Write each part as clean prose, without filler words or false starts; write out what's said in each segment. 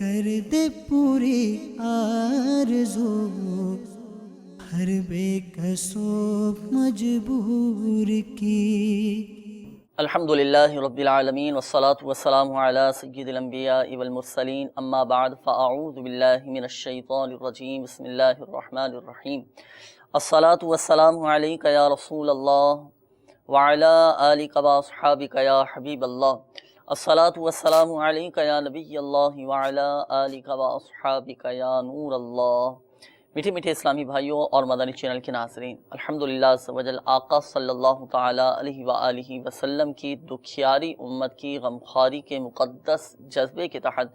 کر دے پوری آرزو ہر بے کسو مجبور کی۔ الحمدللہ رب العالمین والصلاة والسلام علی سید الانبیاء والمرسلین، اما بعد فاعوذ باللہ من الشیطان الرجیم، بسم اللہ الرحمن الرحیم۔ الصلاة والسلام علیک یا رسول اللہ وعلی آلک واصحابک یا حبیب اللہ۔ الصلاة والسلام علیک یا نبی اللہ وعلی آلک واصحابک یا نور اللہ۔ میٹھے میٹھے اسلامی بھائیوں اور مدنی چینل کے ناظرین، الحمدللہ عز و جل آقا صلی اللہ تعالیٰ علیہ وآلہ وسلم کی دکھیاری امت کی غمخواری کے مقدس جذبے کے تحت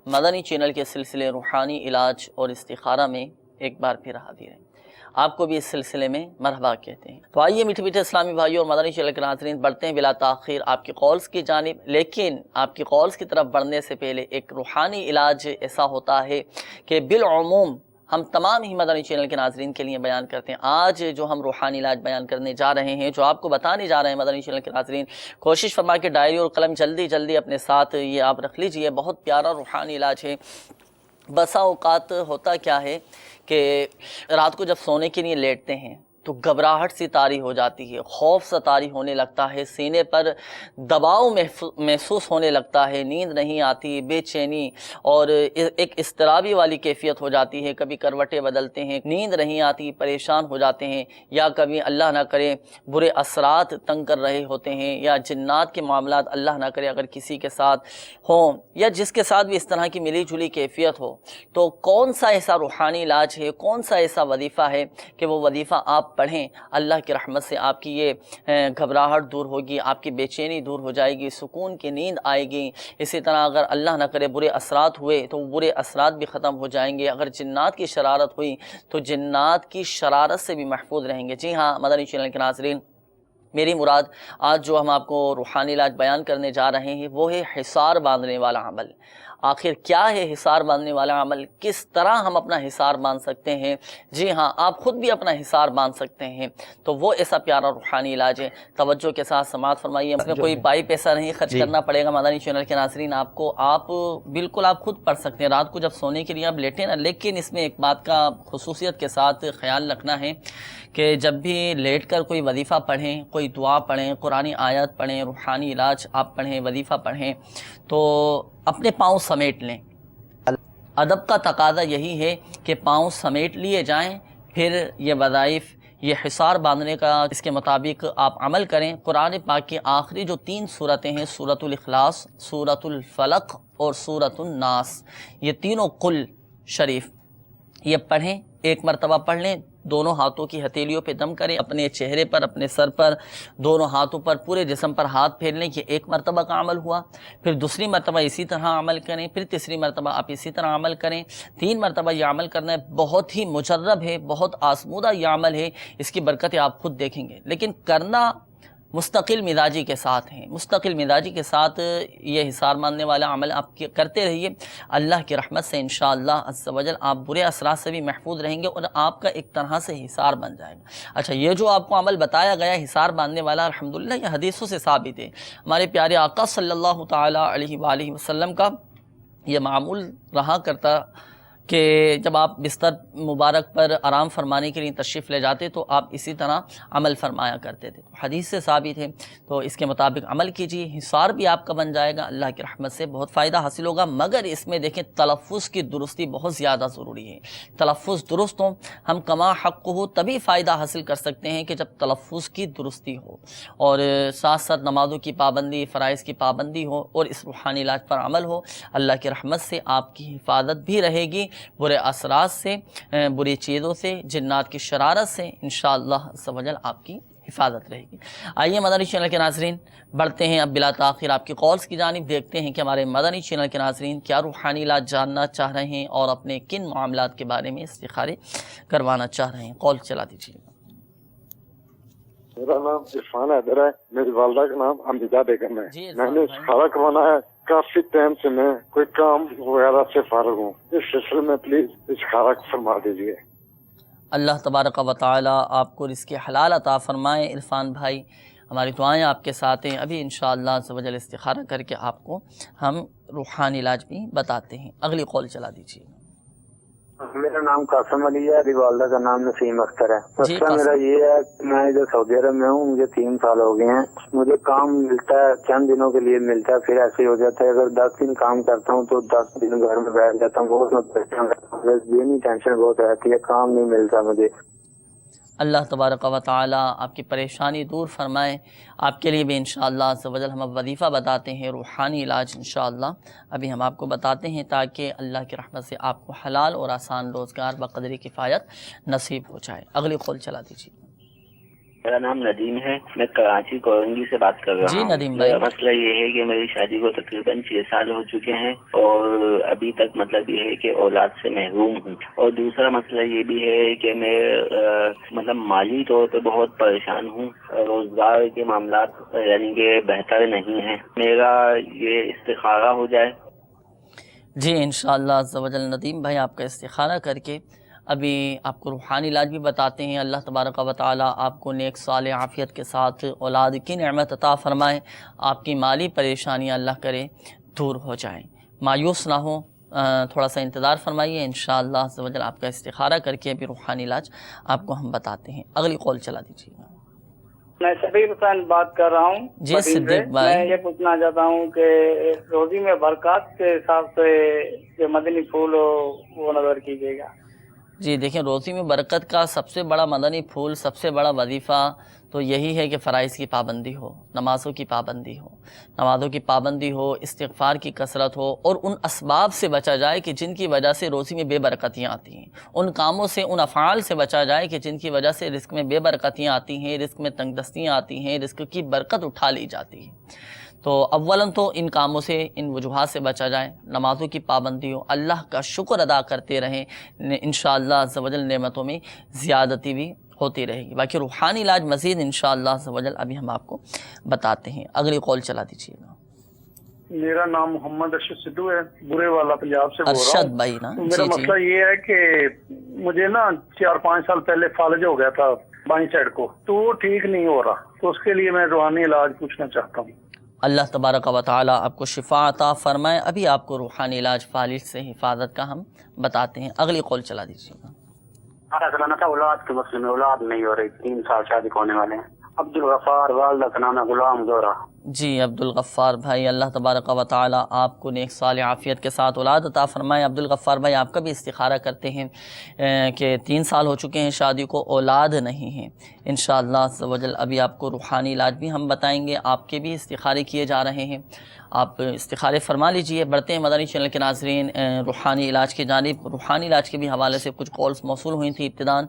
مدنی چینل کے سلسلے روحانی علاج اور استخارہ میں ایک بار پھر حاضر ہیں۔ آپ کو بھی اس سلسلے میں مرحبا کہتے ہیں۔ تو آئیے میٹھے میٹھے اسلامی بھائیوں اور مدنی چینل کے ناظرین، بڑھتے ہیں بلا تاخیر آپ کی قولز کی جانب، لیکن آپ کی قولز کی طرف بڑھنے سے پہلے ایک روحانی علاج ایسا ہوتا ہے کہ بالعموم ہم تمام ہی مدنی چینل کے ناظرین کے لیے بیان کرتے ہیں۔ آج جو ہم روحانی علاج بیان کرنے جا رہے ہیں، جو آپ کو بتانے جا رہے ہیں مدنی چینل کے ناظرین، کوشش فرما کے ڈائری اور قلم جلدی اپنے ساتھ یہ آپ رکھ لیجئے۔ بہت پیارا روحانی علاج ہے۔ بسا اوقات ہوتا کیا ہے کہ رات کو جب سونے کے لیے لیٹتے ہیں تو گھبراہٹ سی طاری ہو جاتی ہے، خوف سا طاری ہونے لگتا ہے، سینے پر دباؤ محسوس ہونے لگتا ہے، نیند نہیں آتی، بے چینی اور ایک اضطرابی والی کیفیت ہو جاتی ہے۔ کبھی کروٹیں بدلتے ہیں، نیند نہیں آتی، پریشان ہو جاتے ہیں، یا کبھی اللہ نہ کرے برے اثرات تنگ کر رہے ہوتے ہیں، یا جنات کے معاملات اللہ نہ کرے اگر کسی کے ساتھ ہوں، یا جس کے ساتھ بھی اس طرح کی ملی جلی کیفیت ہو، تو کون سا ایسا روحانی علاج ہے، کون سا ایسا وظیفہ ہے کہ وہ وظیفہ آپ پڑھیں، اللہ کی رحمت سے آپ کی یہ گھبراہٹ دور ہوگی، آپ کی بے چینی دور ہو جائے گی، سکون کی نیند آئے گی۔ اسی طرح اگر اللہ نہ کرے برے اثرات ہوئے تو برے اثرات بھی ختم ہو جائیں گے۔ اگر جنات کی شرارت ہوئی تو جنات کی شرارت سے بھی محفوظ رہیں گے۔ جی ہاں مدنی چینل کے ناظرین، میری مراد آج جو ہم آپ کو روحانی علاج بیان کرنے جا رہے ہیں وہ ہے حصار باندھنے والا عمل۔ آخر کیا ہے حصار باندھنے والا عمل؟ کس طرح ہم اپنا حصار باندھ سکتے ہیں؟ جی ہاں، آپ خود بھی اپنا حصار باندھ سکتے ہیں۔ تو وہ ایسا پیارا روحانی علاج ہے، توجہ کے ساتھ سماعت فرمائیے۔ اس میں کوئی پائی پیسہ نہیں خرچ کرنا پڑے گا مدنی چینل کے ناظرین آپ کو، آپ بالکل آپ خود پڑھ سکتے ہیں رات کو جب سونے کے لیے آپ لیٹیں نا۔ لیکن اس میں ایک بات کا خصوصیت کے ساتھ خیال رکھنا ہے کہ جب بھی لیٹ کر کوئی وظیفہ پڑھیں، کوئی دعا پڑھیں، قرآنی آیات پڑھیں، روحانی علاج آپ پڑھیں، وظیفہ پڑھیں، تو اپنے پاؤں سمیٹ لیں۔ ادب کا تقاضا یہی ہے کہ پاؤں سمیٹ لیے جائیں، پھر یہ وظائف، یہ حصار باندھنے کا اس کے مطابق آپ عمل کریں۔ قرآن پاک کی آخری جو 3 سورتیں ہیں، سورۃ الاخلاص، سورۃ الفلق اور سورۃ الناس، یہ تینوں قل شریف یہ پڑھیں، ایک مرتبہ پڑھ لیں، دونوں ہاتھوں کی ہتھیلیوں پہ دم کریں، اپنے چہرے پر، اپنے سر پر، دونوں ہاتھوں پر، پورے جسم پر ہاتھ پھیر لیں۔ یہ ایک مرتبہ کا عمل ہوا۔ پھر دوسری مرتبہ اسی طرح عمل کریں، پھر تیسری مرتبہ آپ اسی طرح عمل کریں۔ 3 مرتبہ یہ عمل کرنا ہے۔ بہت ہی مجرب ہے، بہت آزمودہ یہ عمل ہے، اس کی برکتیں آپ خود دیکھیں گے۔ لیکن کرنا مستقل مزاجی کے ساتھ ہیں، مستقل مزاجی کے ساتھ یہ حصار باندھنے والا عمل آپ کرتے رہیے۔ اللہ کی رحمت سے انشاءاللہ عز و جل آپ برے اثرات سے بھی محفوظ رہیں گے اور آپ کا ایک طرح سے حصار بن جائے گا۔ اچھا، یہ جو آپ کو عمل بتایا گیا حصار باندھنے والا، الحمدللہ یہ حدیثوں سے ثابت ہے۔ ہمارے پیارے آقا صلی اللہ تعالیٰ علیہ وآلہ وسلم کا یہ معمول رہا کرتا کہ جب آپ بستر مبارک پر آرام فرمانے کے لیے تشریف لے جاتے تو آپ اسی طرح عمل فرمایا کرتے تھے۔ حدیث سے ثابت ہے، تو اس کے مطابق عمل کیجیے، حصار بھی آپ کا بن جائے گا، اللہ کی رحمت سے بہت فائدہ حاصل ہوگا۔ مگر اس میں دیکھیں تلفظ کی درستی بہت زیادہ ضروری ہے۔ تلفظ درست ہو، ہم کما حق ہو تبھی فائدہ حاصل کر سکتے ہیں کہ جب تلفظ کی درستی ہو، اور ساتھ ساتھ نمازوں کی پابندی، فرائض کی پابندی ہو، اور اس روحانی علاج پر عمل ہو۔ اللہ کی رحمت سے آپ کی حفاظت بھی رہے گی برے اثرات سے، بری چیزوں سے، جنات کی شرارت سے، انشاءاللہ عز و جل آپ کی حفاظت رہے گی۔ آئیے مدنی چینل کے ناظرین بڑھتے ہیں اب بلا تاخیر آپ کی قولز کی جانب، دیکھتے ہیں کہ ہمارے مدنی چینل کے ناظرین کیا روحانی علاج جاننا چاہ رہے ہیں اور اپنے کن معاملات کے بارے میں استخارے کروانا چاہ رہے ہیں۔ قول چلا دیجیے۔ میرا نام عرفان حیدر ہے، میری والدہ کا نام حمیدہ بیگم ہے۔ جی میں نے استخارہ کروانا ہے، کافی ٹائم سے میں کوئی کام وغیرہ سے فارغ ہوں، اس سلسلے میں پلیز استخارہ فرما دیجیے۔ اللہ تبارک و تعالی آپ کو رزق حلال عطا فرمائے۔ عرفان بھائی، ہماری دعائیں آپ کے ساتھ ہیں. ابھی انشاءاللہ عز و جل استخارہ کر کے آپ کو ہم روحانی علاج بھی بتاتے ہیں. اگلی قول چلا دیجیے. میرا نام قاسم علی ہے، ابھی والدہ کا نام نسیم اختر ہے. جی مسئلہ میرا یہ ہے کہ میں ادھر سعودی عرب میں ہوں، مجھے 3 سال ہو گئے ہیں. مجھے کام ملتا ہے، چند دنوں کے لیے ملتا ہے، پھر ایسے ہی ہو جاتا ہے. اگر 10 دن کام کرتا ہوں تو 10 دن گھر میں بیٹھ جاتا ہوں، بہت پریشان رہتا ہوں. یہ نہیں، ٹینشن بہت رہتی ہے، کام نہیں ملتا مجھے. اللہ تبارک و تعالی آپ کی پریشانی دور فرمائے. آپ کے لیے بھی انشاءاللہ عز و جل ہم اب وظیفہ بتاتے ہیں، روحانی علاج انشاءاللہ ابھی ہم آپ کو بتاتے ہیں، تاکہ اللہ کی رحمت سے آپ کو حلال اور آسان روزگار بقدر کفایت نصیب ہو جائے. اگلی قول چلا دیجیے. میرا نام ندیم ہے، میں کراچی کورنگی سے بات کر رہا جی ہوں. ندیم بھائی. مسئلہ یہ ہے کہ میری شادی کو تقریبااً 6 سال ہو چکے ہیں اور ابھی تک مطلب یہ ہے کہ اولاد سے محروم ہوں. اور دوسرا مسئلہ یہ بھی ہے کہ میں مطلب مالی طور پہ بہت پریشان ہوں. روزگار کے معاملات یعنی کہ بہتر نہیں ہیں. میرا یہ استخارہ ہو جائے. جی انشاءاللہ عز و جل ندیم بھائی آپ کا استخارہ کر کے ابھی آپ کو روحانی علاج بھی بتاتے ہیں. اللہ تبارک و تعالی آپ کو نیک صالح عافیت کے ساتھ اولاد کی نعمت عطا فرمائے. آپ کی مالی پریشانیاں اللہ کرے دور ہو جائیں. مایوس نہ ہو، تھوڑا سا انتظار فرمائیے. انشاءاللہ عز و جل آپ کا استخارہ کر کے ابھی روحانی علاج آپ کو ہم بتاتے ہیں. اگلی قول چلا دیجیے. میں صدیق حسین بات کر رہا ہوں. جی صدیق بھائی. میں یہ پوچھنا چاہتا ہوں کہ روزی میں برکات کے حساب سے جو مدنی پھول ہو وہ نظر کیجیے گا. جی دیکھیں، روزی میں برکت کا سب سے بڑا مدنی پھول، سب سے بڑا وظیفہ تو یہی ہے کہ فرائض کی پابندی ہو، نمازوں کی پابندی ہو، نمازوں کی پابندی ہو، استغفار کی کثرت ہو، اور ان اسباب سے بچا جائے کہ جن کی وجہ سے روزی میں بے برکتیاں آتی ہیں. ان کاموں سے، ان افعال سے بچا جائے کہ جن کی وجہ سے رزق میں بے برکتیاں آتی ہیں، رزق میں تنگ دستیاں آتی ہیں، رزق کی برکت اٹھا لی جاتی ہے. تو اولاً تو ان کاموں سے، ان وجوہات سے بچا جائے. نمازوں کی پابندی ہو، اللہ کا شکر ادا کرتے رہیں، انشاءاللہ عز و جل نعمتوں میں زیادتی بھی ہوتی رہے گی. باقی روحانی علاج مزید انشاءاللہ عز و جل ابھی ہم آپ کو بتاتے ہیں. اگلی قول چلا دیجیے گا. میرا نام محمد ارشد سدھو ہے، برے والا پنجاب سے بول رہا ارشد ہوں. بھائی نا. میرا مسئلہ یہ ہے کہ مجھے نا 4-5 سال پہلے فالج ہو گیا تھا بائیں سائڈ کو، تو وہ ٹھیک نہیں ہو رہا، تو اس کے لیے میں روحانی علاج پوچھنا چاہتا ہوں. اللہ تبارک و تعالی آپ کو شفا عطا فرمائے. ابھی آپ کو روحانی علاج فالج سے حفاظت کا ہم بتاتے ہیں. اگلی قول چلا دیجیے گا. کرانا تھا، اولاد کے مسئلے میں اولاد نہیں ہو رہی، 3 سال شادی کو ہونے والے ہیں. عبدالغفار، والدہ کا نام ہے غلام زہرا. جی عبدالغفار بھائی، اللہ تبارک و تعالی آپ کو نیک صالح عافیت کے ساتھ اولاد عطا فرمائے. عبدالغفار بھائی آپ کا بھی استخارہ کرتے ہیں کہ 3 سال ہو چکے ہیں شادی کو، اولاد نہیں ہیں. انشاءاللہ عز و جل ابھی آپ کو روحانی علاج بھی ہم بتائیں گے. آپ کے بھی استخارے کیے جا رہے ہیں، آپ استخارے فرما لیجئے. بڑھتے ہیں مدنی چینل کے ناظرین روحانی علاج کی جانب. روحانی علاج کے بھی حوالے سے کچھ کالز موصول ہوئی تھیں. ابتداً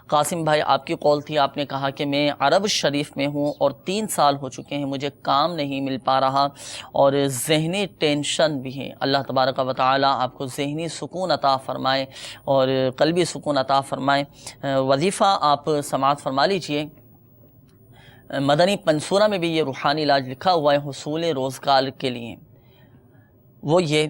قاسم بھائی آپ کی کال تھی، آپ نے کہا کہ میں عرب شریف میں ہوں اور 3 سال ہو چکے ہیں، مجھے کام نہیں مل پا رہا اور ذہنی ٹینشن بھی ہے. اللہ تبارک و تعالی آپ کو ذہنی سکون عطا فرمائے اور قلبی سکون عطا فرمائے. وظیفہ آپ سماعت فرما لیجئے. مدنی منصورہ میں بھی یہ روحانی علاج لکھا ہوا ہے حصول روزگار کے لیے. وہ یہ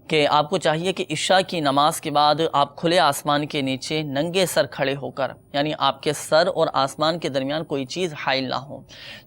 کہ آپ کو چاہیے کہ عشاء کی نماز کے بعد آپ کھلے آسمان کے نیچے ننگے سر کھڑے ہو کر، یعنی آپ کے سر اور آسمان کے درمیان کوئی چیز حائل نہ ہو،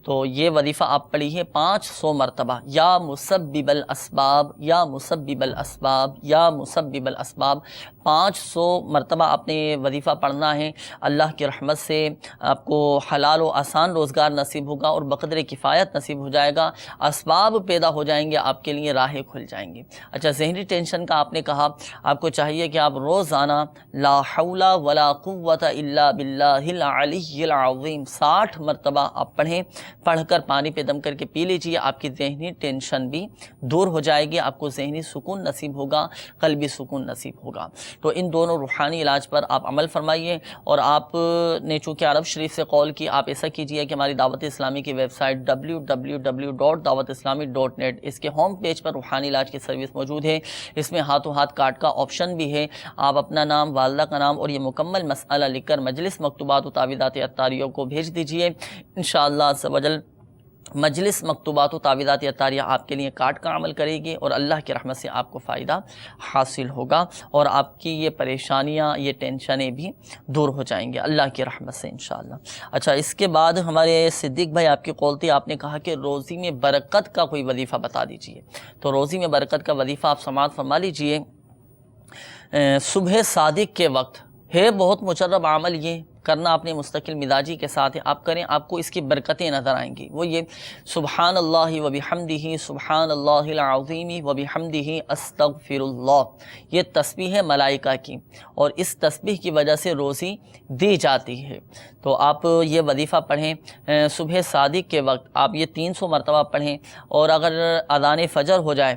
تو یہ وظیفہ آپ پڑھیے 500 مرتبہ. یا مسبب الاسباب، یا مسبب الاسباب، یا مسبب الاسباب. 500 مرتبہ آپ نے یہ وظیفہ پڑھنا ہے. اللہ کی رحمت سے آپ کو حلال و آسان روزگار نصیب ہوگا اور بقدر کفایت نصیب ہو جائے گا. اسباب پیدا ہو جائیں گے، آپ کے لیے راہیں کھل جائیں گی. اچھا، ذہنی ٹینشن کا آپ نے کہا، آپ کو چاہیے کہ آپ روزانہ لا حول ولا قوت الا باللہ العلی العظیم 60 مرتبہ آپ پڑھیں. پڑھ کر پانی پہ دم کر کے پی لیجئے. آپ کی ذہنی ٹینشن بھی دور ہو جائے گی، آپ کو ذہنی سکون نصیب ہوگا، قلبی سکون نصیب ہوگا. تو ان دونوں روحانی علاج پر آپ عمل فرمائیے. اور آپ نے چونکہ عرب شریف سے کال کی، آپ ایسا کیجئے کہ ہماری دعوت اسلامی کی ویب سائٹ www.dawatislami.net اس کے ہوم پیج پر روحانی علاج کی سروس موجود ہے. اس میں ہاتھوں ہاتھ کارڈ کا آپشن بھی ہے. آپ اپنا نام، والدہ کا نام اور یہ مکمل مسئلہ لکھ کر مجلس مکتوبات و تعویذات عطاریوں کو بھیج دیجئے. انشاءاللہ عز و جل مجلس مکتوبات و تعویذات اطاریہ آپ کے لیے کاٹ کا عمل کرے گی، اور اللہ کی رحمت سے آپ کو فائدہ حاصل ہوگا، اور آپ کی یہ پریشانیاں، یہ ٹینشنیں بھی دور ہو جائیں گے اللہ کی رحمت سے انشاءاللہ۔ اچھا، اس کے بعد ہمارے صدیق بھائی آپ کی قول تھی، آپ نے کہا کہ روزی میں برکت کا کوئی وظیفہ بتا دیجئے۔ تو روزی میں برکت کا وظیفہ آپ سماعت فرما لیجئے۔ صبح صادق کے وقت ہے بہت مجرب عمل، یہ کرنا اپنے مستقل مزاجی کے ساتھ ہے، آپ کریں، آپ کو اس کی برکتیں نظر آئیں گی۔ وہ یہ سبحان اللہ و بحمدہ سبحان اللہ العظیم و بحمدہ استغفر اللہ، یہ تسبیح ہے ملائکہ کی، اور اس تسبیح کی وجہ سے روزی دی جاتی ہے۔ تو آپ یہ وظیفہ پڑھیں صبح صادق کے وقت، آپ یہ 300 مرتبہ پڑھیں، اور اگر اذان فجر ہو جائے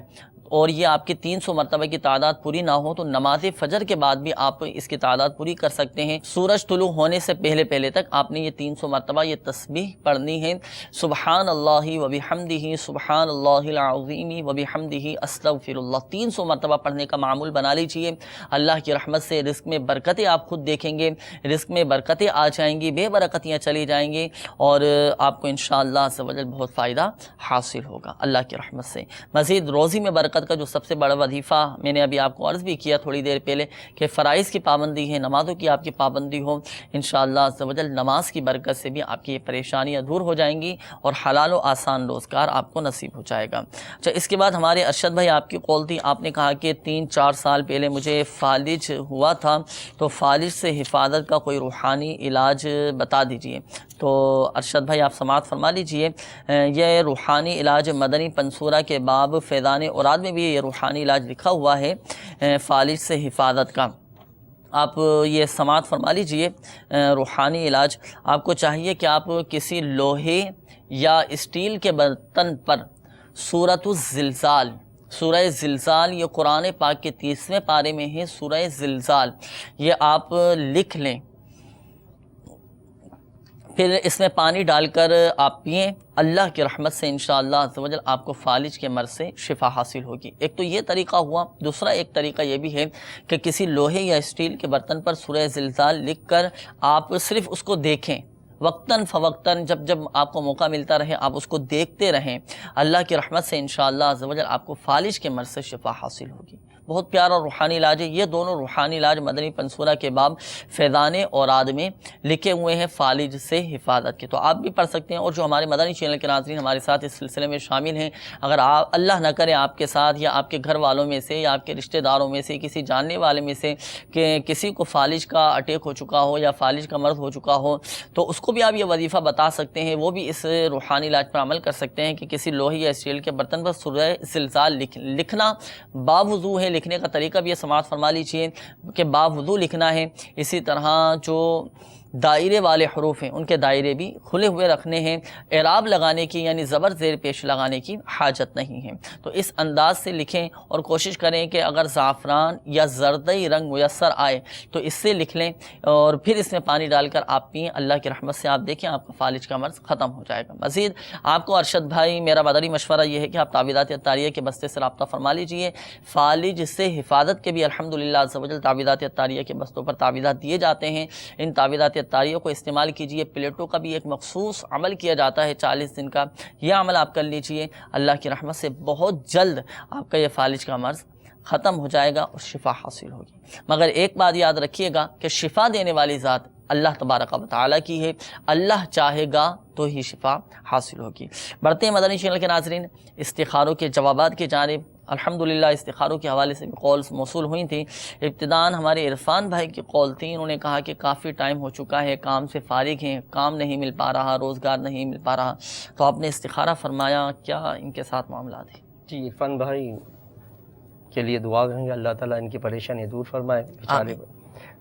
اور یہ آپ کی 300 مرتبہ کی تعداد پوری نہ ہو تو نماز فجر کے بعد بھی آپ اس کی تعداد پوری کر سکتے ہیں۔ سورج طلوع ہونے سے پہلے تک آپ نے یہ 300 مرتبہ یہ تسبیح پڑھنی ہے، سبحان اللہ و بحمدہ سبحان اللہ العظیم و بحمدہ استغفر اللہ، 300 مرتبہ پڑھنے کا معمول بنا لیجئے۔ اللہ کی رحمت سے رزق میں برکتیں آپ خود دیکھیں گے، رزق میں برکتیں آ جائیں گی، بے برکتیاں چلی جائیں گی، اور آپ کو انشاءاللہ عز و جل بہت فائدہ حاصل ہوگا اللہ کی رحمت سے۔ مزید روزی میں برکت کا جو سب سے بڑا وظیفہ میں نے ابھی آپ کو عرض بھی کیا تھوڑی دیر پہلے کہ فرائض کی پابندی ہے، نمازوں کی آپ کی پابندی ہو، انشاءاللہ عز و جل نماز کی برکت سے بھی آپ کی یہ پریشانیاں دور ہو جائیں گی، اور حلال و آسان روزگار آپ کو نصیب ہو جائے گا۔ اچھا، اس کے بعد ہمارے ارشد بھائی آپ کی قول تھی، آپ نے کہا کہ 3-4 سال پہلے مجھے فالج ہوا تھا، تو فالج سے حفاظت کا کوئی روحانی علاج بتا دیجئے۔ تو ارشد بھائی آپ سماعت فرما لیجئے، یہ روحانی علاج مدنی پنصورہ کے باب فیضان اوراد میں بھی یہ روحانی علاج لکھا ہوا ہے فالج سے حفاظت کا، آپ یہ سماعت فرما لیجئے۔ روحانی علاج آپ کو چاہیے کہ آپ کسی لوہے یا اسٹیل کے برتن پر سورۃ الزلزال، سورہ زلزال، یہ قرآن پاک کے 30ویں پارے میں ہے سورہ زلزال، یہ آپ لکھ لیں، پھر اس میں پانی ڈال کر آپ پئیں، اللہ کی رحمت سے انشاءاللہ عز و جل آپ کو فالج کے مرض سے شفا حاصل ہوگی۔ ایک تو یہ طریقہ ہوا، دوسرا ایک طریقہ یہ بھی ہے کہ کسی لوہے یا اسٹیل کے برتن پر سورہ زلزال لکھ کر آپ صرف اس کو دیکھیں، وقتاً فوقتاً جب جب آپ کو موقع ملتا رہے آپ اس کو دیکھتے رہیں، اللہ کی رحمت سے انشاءاللہ عز و جل آپ کو فالج کے مرض سے شفا حاصل ہوگی۔ بہت پیارا روحانی علاج ہے، یہ دونوں روحانی علاج مدنی پنصورہ کے باب فیضان اوراد میں لکھے ہوئے ہیں فالج سے حفاظت کے، تو آپ بھی پڑھ سکتے ہیں۔ اور جو ہمارے مدنی چینل کے ناظرین ہمارے ساتھ اس سلسلے میں شامل ہیں، اگر آپ اللہ نہ کرے آپ کے ساتھ یا آپ کے گھر والوں میں سے یا آپ کے رشتہ داروں میں سے کسی جاننے والے میں سے کہ کسی کو فالج کا اٹیک ہو چکا ہو یا فالج کا مرض ہو چکا ہو، تو اس کو بھی آپ یہ وظیفہ بتا سکتے ہیں، وہ بھی اس روحانی علاج پر عمل کر سکتے ہیں کہ کسی لوہے یا اسٹیل کے برتن پر سورہ زلزال لکھنا باوضو ہے، لکھنے کا طریقہ بھی یہ سماعت فرما لیجئے کہ باوضو لکھنا ہے۔ اسی طرح جو دائرے والے حروف ہیں ان کے دائرے بھی کھلے ہوئے رکھنے ہیں، اعراب لگانے کی یعنی زبر زیر پیش لگانے کی حاجت نہیں ہے۔ تو اس انداز سے لکھیں اور کوشش کریں کہ اگر زعفران یا زردئی رنگ میسر آئے تو اس سے لکھ لیں، اور پھر اس میں پانی ڈال کر آپ پئیں، اللہ کی رحمت سے آپ دیکھیں آپ کا فالج کا مرض ختم ہو جائے گا۔ مزید آپ کو ارشد بھائی میرا مدنی مشورہ یہ ہے کہ آپ تعویذات اطاریہ کے بستے سے رابطہ فرما لیجئے۔ فالج سے حفاظت کے بھی الحمدللہ عز و جل تعویذات اطاریہ کے بستوں پر تعویذات دیے جاتے ہیں، ان تعویذات اطاریہ کو استعمال کیجئے۔ پلیٹوں کا بھی ایک مخصوص عمل کیا جاتا ہے 40 دن کا، یہ عمل آپ کر لیجئے، اللہ کی رحمت سے بہت جلد آپ کا یہ فالج کا مرض ختم ہو جائے گا اور شفا حاصل ہوگی۔ مگر ایک بات یاد رکھیے گا کہ شفا دینے والی ذات اللہ تبارک و تعالیٰ کی ہے، اللہ چاہے گا تو ہی شفا حاصل ہوگی۔ بڑھتے ہیں مدنی چینل کے ناظرین استخاروں کے جوابات کی جانب۔ الحمدللہ استخاروں کے حوالے سے بھی کالز موصول ہوئی تھیں۔ ابتداءً ہمارے عرفان بھائی کی کال تھی، انہوں نے کہا کہ کافی ٹائم ہو چکا ہے، کام سے فارغ ہیں، کام نہیں مل پا رہا، روزگار نہیں مل پا رہا، تو آپ نے استخارہ فرمایا، کیا ان کے ساتھ معاملات ہیں؟ جی عرفان بھائی کے لیے دعا کریں گے اللہ تعالیٰ ان کی پریشانی دور فرمائے بیچارے،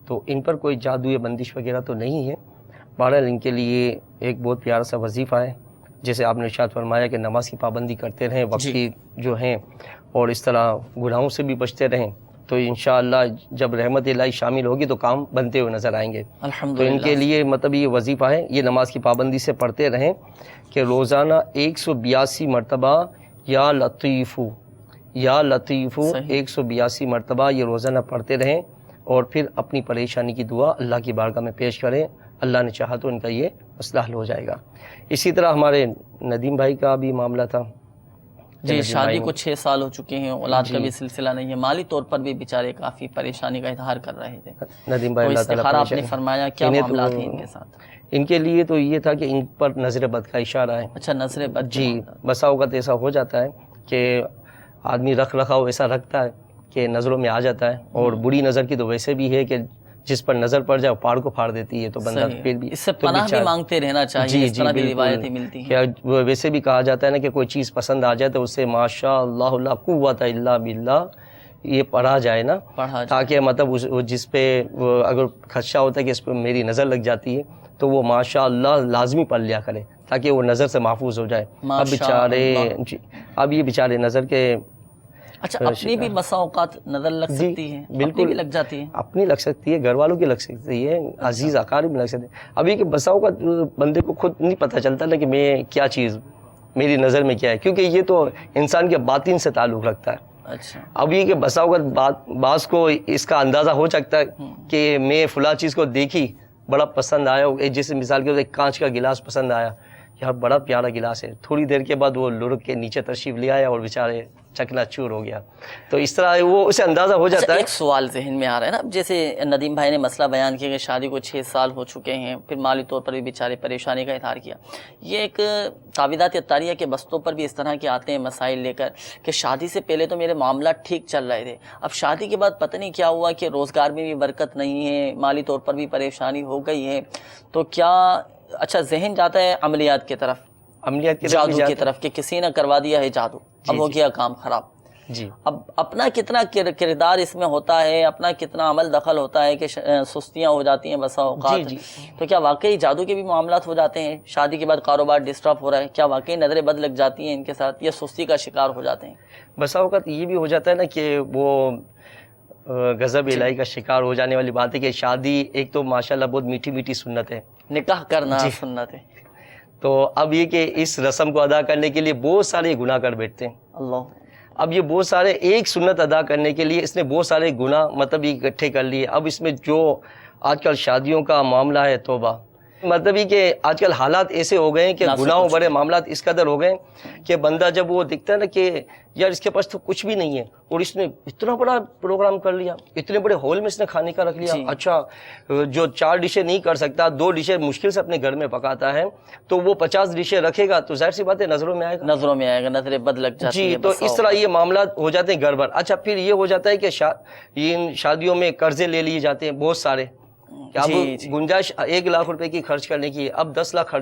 تو ان پر کوئی جادو یا بندش وغیرہ تو نہیں ہے۔ بہرحال ان کے لیے ایک بہت پیارا سا وظیفہ ہے، جیسے آپ نے ارشاد فرمایا کہ نماز کی پابندی کرتے رہیں، وقتی جو ہیں، اور اس طرح گناہوں سے بھی بچتے رہیں، تو انشاءاللہ جب رحمت الہی شامل ہوگی تو کام بنتے ہوئے نظر آئیں گے۔ تو ان کے لیے مطلب یہ وظیفہ ہے، یہ نماز کی پابندی سے پڑھتے رہیں کہ روزانہ 182 مرتبہ یا لطیفو 182 مرتبہ یہ روزانہ پڑھتے رہیں، اور پھر اپنی پریشانی کی دعا اللہ کی بارگاہ میں پیش کریں، اللہ نے چاہا تو ان کا یہ مسئلہ حل ہو جائے گا۔ اسی طرح ہمارے ندیم بھائی کا بھی معاملہ تھا جی، شادی کو 6 سال ہو چکے ہیں، اولاد کا بھی سلسلہ نہیں ہے، مالی طور پر بھی بیچارے کافی پریشانی کا اظہار کر رہے تھے۔ ندیم بھائی اللہ تعالیٰ استخارہ آپ نے فرمایا، کیا معاملات ہیں ان کے ساتھ؟ ان کے لیے تو یہ تھا کہ ان پر نظر بد کا اشارہ ہے۔ اچھا، نظر بد؟ جی، بسا اوقات ایسا ہو جاتا ہے کہ آدمی رکھ رکھاؤ ایسا رکھتا ہے کہ نظروں میں آ جاتا ہے، اور بری نظر کی تو ویسے بھی ہے کہ جس پر نظر پڑ جائے پہاڑ کو پھاڑ دیتی ہے، تو بندہ پھر بھی اس سے پناہ بھی مانگتے رہنا چاہیے، اس طرح بھی روایتیں ملتی ہیں۔ ویسے بھی کہا جاتا ہے نا کہ کوئی چیز پسند آ جائے تو اس سے ماشاء اللہ لا قوت الا باللہ یہ پڑھا جائے نا، تاکہ مطلب جس پہ اگر خدشہ ہوتا ہے کہ اس پہ میری نظر لگ جاتی ہے تو وہ ماشاء اللہ لازمی پڑھ لیا کرے تاکہ وہ نظر سے محفوظ ہو جائے۔ اب یہ بیچارے نظر کے اچھا، اپنی بھی بسا اوقات نظر لگ سکتی ہے؟ بالکل بھی لگ جاتی ہے، اپنی لگ سکتی ہے، گھر والوں کی لگ سکتی ہے، عزیز اقارب بھی لگ سکتے ہیں۔ ابھی کہ بسا اوقات بندے کو خود نہیں پتہ چلتا نا کہ میں کیا چیز میری نظر میں کیا ہے، کیونکہ یہ تو انسان کے باطن سے تعلق رکھتا ہے۔ اچھا، اب یہ کہ بسا اوقات بعض کو اس کا اندازہ ہو سکتا ہے کہ میں فلاں چیز کو دیکھی، بڑا پسند آیا، جیسے مثال کے ایک کانچ کا گلاس پسند آیا، یار بڑا پیارا گلاس ہے، تھوڑی دیر کے بعد وہ لڑک کے نیچے تشریف لے آیا اور بیچارے چکنا چور ہو گیا، تو اس طرح وہ اسے اندازہ ہو جاتا ہے۔ ایک سوال ذہن میں آ رہا ہے نا، جیسے ندیم بھائی نے مسئلہ بیان کیا کہ شادی کو 6 سال ہو چکے ہیں، پھر مالی طور پر بھی بیچارے پریشانی کا اظہار کیا، یہ ایک تعویذات اطاریہ کے بستوں پر بھی اس طرح کے آتے ہیں مسائل لے کر کہ شادی سے پہلے تو میرے معاملات ٹھیک چل رہے تھے، اب شادی کے بعد پتہ نہیں کیا ہوا کہ روزگار میں بھی برکت نہیں ہے، مالی طور پر بھی پریشانی ہو گئی ہے، تو کیا اچھا ذہن جاتا ہے عملیات کی طرف، جادو کی طرف کہ کسی نے کروا دیا ہے جادو، اب ہو گیا کام خراب۔ جی، اب اپنا کتنا کردار اس میں ہوتا ہے، اپنا کتنا عمل دخل ہوتا ہے کہ سستیاں ہو جاتی ہیں بسا اوقات، تو کیا واقعی جادو کے بھی معاملات ہو جاتے ہیں؟ شادی کے بعد کاروبار ڈسٹرب ہو رہا ہے، کیا واقعی نظریں بد لگ جاتی ہیں ان کے ساتھ، یا سستی کا شکار ہو جاتے ہیں؟ بسا اوقات یہ بھی ہو جاتا ہے نا کہ وہ غضب الہی کا شکار ہو جانے والی بات ہے کہ شادی ایک تو ماشاءاللہ بہت میٹھی میٹھی سنت ہے، نکاح کرنا سنت ہے، تو اب یہ کہ اس رسم کو ادا کرنے کے لیے بہت سارے گناہ کر بیٹھتے ہیں۔ اللہ، اب یہ بہت سارے ایک سنت ادا کرنے کے لیے اس نے بہت سارے گناہ مطلب اکٹھے کر لیے۔ اب اس میں جو آج کل شادیوں کا معاملہ ہے، توبہ، مطلب یہ کہ آج کل حالات ایسے ہو گئے ہیں کہ گناہوں بڑے معاملات اس قدر ہو گئے کہ بندہ جب وہ دکھتا ہے نا کہ یار اس کے پاس تو کچھ بھی نہیں ہے اور اس نے اتنا بڑا پروگرام کر لیا، اتنے بڑے ہال میں اس نے کھانے کا رکھ لیا، اچھا جو 4 ڈشیں نہیں کر سکتا 2 ڈشیں مشکل سے اپنے گھر میں پکاتا ہے تو وہ 50 ڈشیں رکھے گا تو ظاہر سی بات ہے نظروں میں آئے گا، نظریں بد لگ جاتی جی، تو اس طرح یہ معاملات ہو جاتے ہیں گڑبڑ۔ اچھا، پھر یہ ہو جاتا ہے کہ ان شادیوں میں قرضے لے لیے جاتے ہیں بہت سارے، اب گنجائش 1 لاکھ روپے کی خرچ کرنے کی، اب 10 لاکھ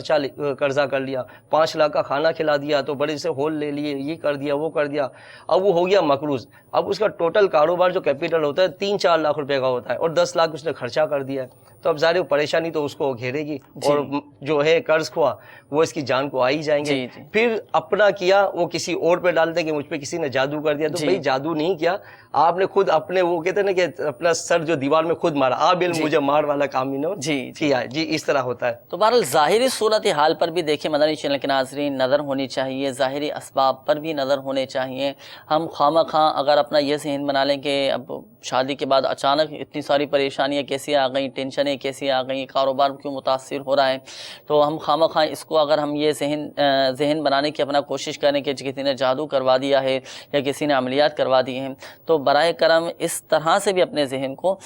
قرضہ کر لیا، 5 لاکھ کا کھانا کھلا دیا، تو بڑے سے ہول لے لیے، یہ کر دیا وہ کر دیا، اب وہ ہو گیا مقروض۔ اب اس کا ٹوٹل کاروبار جو کیپیٹل ہوتا ہے 3-4 لاکھ روپے کا ہوتا ہے اور 10 لاکھ اس نے خرچہ کر دیا ہے، تو اب ظاہر پریشانی تو اس کو گھیرے گی اور جو ہے قرض خواہ وہ اس کی جان کو آ ہی جائیں گے۔ پھر اپنا کیا وہ کسی اور پہ ڈالتے کہ مجھ پہ کسی نے جادو کر دیا، تو بھائی جادو نہیں کیا، آپ نے خود اپنے وہ کہتے ہیں نا کہ اپنا سر جو دیوار میں خود مارا، آپ علم مجھے مار والا کام ہی نے کیا ہے۔ جی، اس طرح ہوتا ہے۔ تو بہرحال ظاہری صورتحال پر بھی دیکھیں مدنی چینل کے ناظرین، نظر ہونی چاہیے، ظاہری اسباب پر بھی نظر ہونے چاہیے۔ ہم خواہ اگر اپنا یہ ذہن بنا لیں کہ اب شادی کے بعد اچانک اتنی ساری پریشانیاں کیسی آ گئیں، ٹینشنیں کیسی آ گئیں، کاروبار کیوں متاثر ہو رہا ہے، تو ہم خواہ اس کو اگر ہم یہ ذہن بنانے کی اپنا کوشش کریں کہ کسی نے جادو کروا دیا ہے یا کسی نے عملیات کروا دی ہیں، تو برائے کرم اس طرح سے بھی اپنے ذہن کو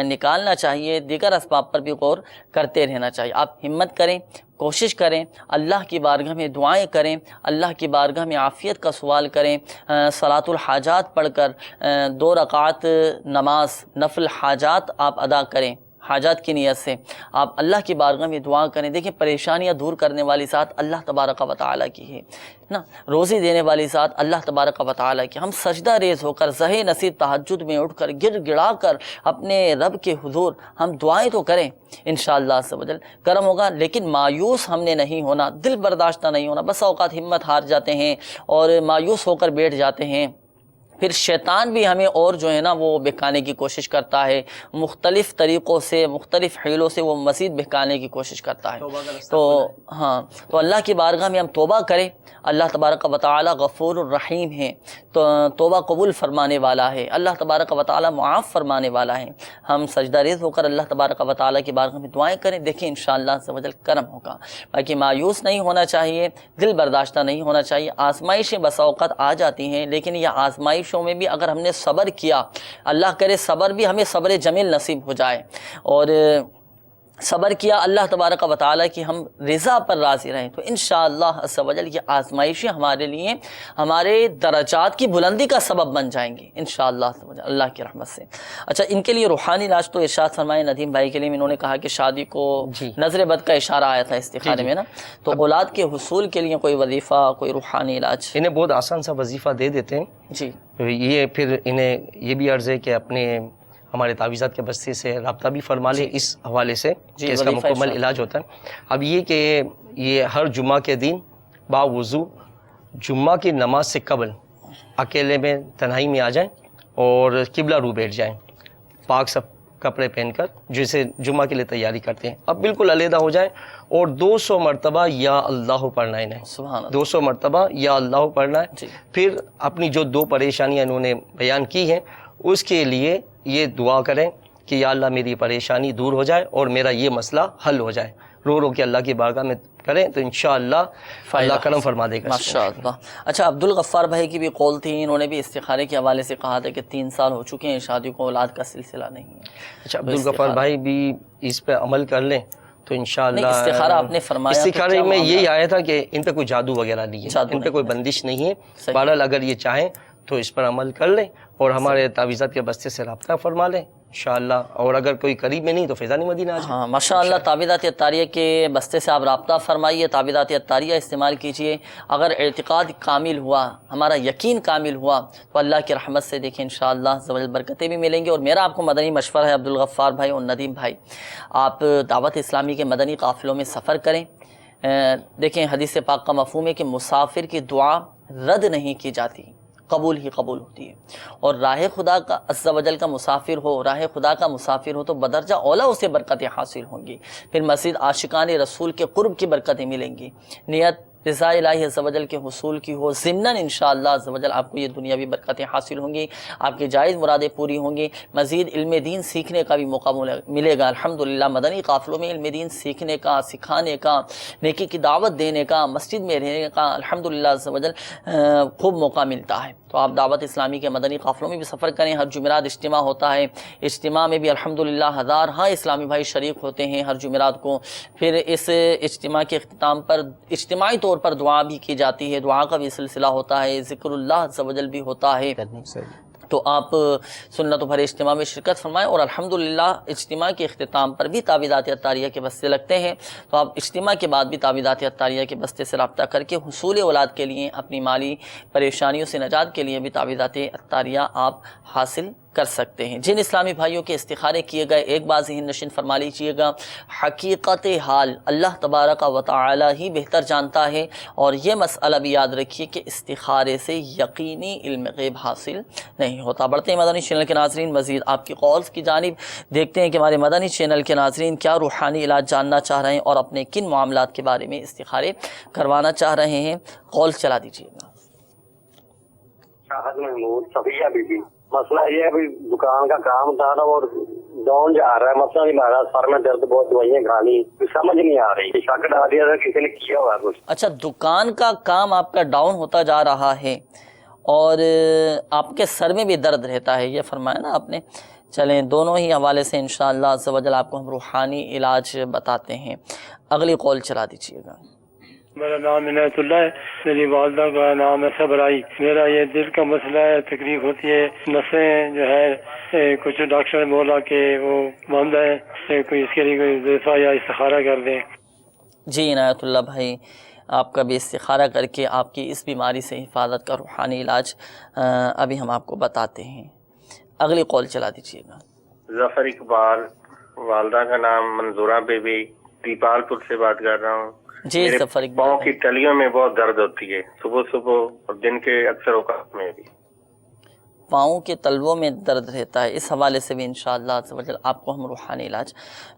نکالنا چاہیے، دیگر اسباب پر بھی غور کرتے رہنا چاہیے۔ آپ ہمت کریں، کوشش کریں، اللہ کی بارگاہ میں دعائیں کریں، اللہ کی بارگاہ میں عافیت کا سوال کریں، صلاۃ الحاجات پڑھ کر 2 رکعات نماز نفل حاجات آپ ادا کریں، حاجات کی نیت سے آپ اللہ کی بارگاہ میں دعا کریں۔ دیکھیں پریشانیاں دور کرنے والی ذات اللہ تبارک و تعالیٰ کی ہے نا، روزی دینے والی ذات اللہ تبارک و تعالیٰ کی۔ ہم سجدہ ریز ہو کر زہے نصیب تہجد میں اٹھ کر گر گڑا کر اپنے رب کے حضور ہم دعائیں تو کریں، انشاءاللہ عز و جل کرم ہوگا، لیکن مایوس ہم نے نہیں ہونا، دل برداشتہ نہیں ہونا۔ بس اوقات ہمت ہار جاتے ہیں اور مایوس ہو کر بیٹھ جاتے ہیں، پھر شیطان بھی ہمیں اور جو ہے نا وہ بہکانے کی کوشش کرتا ہے، مختلف طریقوں سے، مختلف حیلوں سے وہ مزید بہکانے کی کوشش کرتا ہے۔ تو ہاں، تو اللہ کی بارگاہ میں ہم توبہ کریں۔ اللہ تبارک و تعالی غفور الرحیم ہے، تو توبہ قبول فرمانے والا ہے، اللہ تبارک و تعالی معاف فرمانے والا ہے۔ ہم سجدہ ریز ہو کر اللہ تبارک و تعالی کی بارگاہ میں دعائیں کریں، دیکھیں انشاءاللہ عز و جل کرم ہوگا۔ باقی مایوس نہیں ہونا چاہیے، دل برداشتہ نہیں ہونا چاہیے۔ آزمائشیں بسا اوقات آ جاتی ہیں، لیکن یہ آزمائشوں میں بھی اگر ہم نے صبر کیا، اللہ کرے صبر بھی ہمیں صبر جمیل نصیب ہو جائے، اور صبر کیا اللہ تبارک و تعالی کی ہم رضا پر راضی رہیں، تو انشاءاللہ عز و جل یہ آزمائشیں ہمارے لیے ہمارے درجات کی بلندی کا سبب بن جائیں گی انشاءاللہ عز و جل اللہ کی رحمت سے۔ اچھا، ان کے لیے روحانی علاج تو ارشاد فرمائے ندیم بھائی کے لیے، انہوں نے کہا کہ شادی کو نظر بد کا اشارہ آیا تھا استخارے میں نا، تو اولاد کے حصول کے لیے کوئی وظیفہ، کوئی روحانی علاج؟ انہیں بہت آسان سا وظیفہ دے دیتے ہیں جی، یہ پھر انہیں یہ بھی عرض ہے کہ اپنے ہمارے تعویذات کے بستے سے رابطہ بھی فرما لیں اس حوالے سے کہ اس کا مکمل علاج ہوتا ہے۔ اب یہ کہ یہ ہر جمعہ کے دن باوضو جمعہ کی نماز سے قبل اکیلے میں تنہائی میں آ جائیں اور قبلہ رو بیٹھ جائیں، پاک سب کپڑے پہن کر جسے جمعہ کے لیے تیاری کرتے ہیں، اب بالکل علیحدہ ہو جائیں اور 200 مرتبہ یا اللہ پڑھنا ہے انہیں، سبحان اللہ، 200 مرتبہ یا اللہ پڑھنا ہے۔ پھر اپنی جو 2 پریشانیاں انہوں نے بیان کی ہیں اس کے لیے یہ دعا کریں کہ یا اللہ میری پریشانی دور ہو جائے اور میرا یہ مسئلہ حل ہو جائے، رو رو کے اللہ کی بارگاہ میں کریں تو انشاءاللہ اللہ کرم فرما دے گا ماشاءاللہ۔ اچھا، عبد الغفار بھائی کی بھی قول تھی، انہوں نے بھی استخارے کے حوالے سے کہا تھا کہ 3 سال ہو چکے ہیں شادی کو، اولاد کا سلسلہ نہیں ہے۔ اچھا، عبد الغفار بھائی بھی اس پہ عمل کر لیں تو انشاءاللہ۔ استخارہ آپ نے فرمایا، استخارے میں یہی آیا تھا کہ ان پہ کوئی جادو وغیرہ نہیں ہے، ان پہ کوئی بندش نہیں ہے، بہرحال اگر یہ چاہیں تو اس پر عمل کر لیں اور ہمارے تعویذات کے بستے سے رابطہ فرما لیں انشاءاللہ، اور اگر کوئی قریب میں نہیں تو فیضان مدینہ آ جائیں۔ ہاں ماشاءاللہ، تعویذات عطاریہ کے بستے سے آپ رابطہ فرمائیے، تعویذات عطاریہ استعمال کیجئے۔ اگر اعتقاد کامل ہوا، ہمارا یقین کامل ہوا تو اللہ کی رحمت سے دیکھیں انشاءاللہ عز و جل برکتیں بھی ملیں گی۔ اور میرا آپ کو مدنی مشورہ ہے عبد الغفار بھائی اور ندیم بھائی، آپ دعوت اسلامی کے مدنی قافلوں میں سفر کریں۔ دیکھیں حدیث پاک کا مفہوم ہے کہ مسافر کی دعا رد نہیں کی جاتی، قبول ہی قبول ہوتی ہے، اور راہ خدا کا عز و جل کا مسافر ہو، راہ خدا کا مسافر ہو تو بدرجہ اولا اسے برکتیں حاصل ہوں گی، پھر مزید عاشقان رسول کے قرب کی برکتیں ملیں گی، نیت رضا الہی عز و جل کے حصول کی ہو، ضمناً انشاءاللہ عز و جل آپ کو یہ دنیاوی برکتیں حاصل ہوں گی، آپ کی جائز مرادیں پوری ہوں گی، مزید علم دین سیکھنے کا بھی موقع ملے گا۔ الحمدللہ مدنی قافلوں میں علم دین سیکھنے کا، سکھانے کا، نیکی کی دعوت دینے کا، مسجد میں رہنے کا الحمدللہ عز و جل خوب موقع ملتا ہے۔ تو آپ دعوت اسلامی کے مدنی قافلوں میں بھی سفر کریں، ہر جمعرات اجتماع ہوتا ہے، اجتماع میں بھی الحمدللہ ہزارہا اسلامی بھائی شریک ہوتے ہیں ہر جمعرات کو۔ پھر اس اجتماع کے اختتام پر اجتماعی طور پر دعا بھی کی جاتی ہے، دعا کا بھی سلسلہ ہوتا ہے، ذکر اللہ عز و جل بھی ہوتا ہے، تو آپ سنت بھرے اجتماع میں شرکت فرمائیں۔ اور الحمدللہ اجتماع کے اختتام پر بھی تعویذات عطاریہ کے بستے لگتے ہیں، تو آپ اجتماع کے بعد بھی تعویذات عطاریہ کے بستے سے رابطہ کر کے حصول اولاد کے لیے، اپنی مالی پریشانیوں سے نجات کے لیے بھی تعویذات عطاریہ آپ حاصل کر سکتے ہیں۔ جن اسلامی بھائیوں کے استخارے کیے گئے ایک بار ذہن نشین فرما لیجیے گا، حقیقت حال اللہ تبارک و تعالی ہی بہتر جانتا ہے، اور یہ مسئلہ بھی یاد رکھیے کہ استخارے سے یقینی علم غیب حاصل نہیں ہوتا۔ بڑھتے ہیں مدنی چینل کے ناظرین، مزید آپ کی کالز کی جانب، دیکھتے ہیں کہ ہمارے مدنی چینل کے ناظرین کیا روحانی علاج جاننا چاہ رہے ہیں اور اپنے کن معاملات کے بارے میں استخارے کروانا چاہ رہے ہیں۔ کال چلا دیجیے گا۔ شاہد محمود، صفیہ بی بی، مسئلہ یہ ہے دکان کا کام تھا نا اور ڈاؤن جا رہا ہے، مسئلہ نہیں مارا، سر میں درد، بہت دوائیاں کھانی، سمجھ نہیں آ رہی، شک ڈال دیا تھا کسی نے کیا ہوا کچھ۔ اچھا، دکان کا کام آپ کا ڈاؤن ہوتا جا رہا ہے اور آپ کے سر میں بھی درد رہتا ہے، یہ فرمایا نا آپ نے۔ چلیں دونوں ہی حوالے سے انشاءاللہ عز و جل آپ کو ہم روحانی علاج بتاتے ہیں۔ اگلی کال چلا دیجیے گا۔ میرا نام عنایت اللہ ہے، میری والدہ کا نام ہے صبرائی، میرا یہ دل کا مسئلہ ہے، تکلیف ہوتی ہے، نسیں جو ہے کچھ ڈاکٹر نے بولا کہ وہ بند ہے، کوئی اس کے لیے کوئی وظیفہ یا استخارہ کر دیں۔ جی عنایت اللہ بھائی، آپ کا بھی استخارہ کر کے آپ کی اس بیماری سے حفاظت کا روحانی علاج ابھی ہم آپ کو بتاتے ہیں۔ اگلی کال چلا دیجیے گا۔ ظفر اقبال، والدہ کا نام منظورہ بی بی، دیپال پور سے بات کر رہا ہوں۔ جی ظفر اقبال، پاؤں کی تلیوں میں بہت درد ہوتی ہے، صبح صبح اور دن کے اکثر اوقات میں بھی۔ پاؤں کے تلووں میں درد رہتا ہے، اس حوالے سے بھی انشاءاللہ عز و جل آپ کو ہم روحانی علاج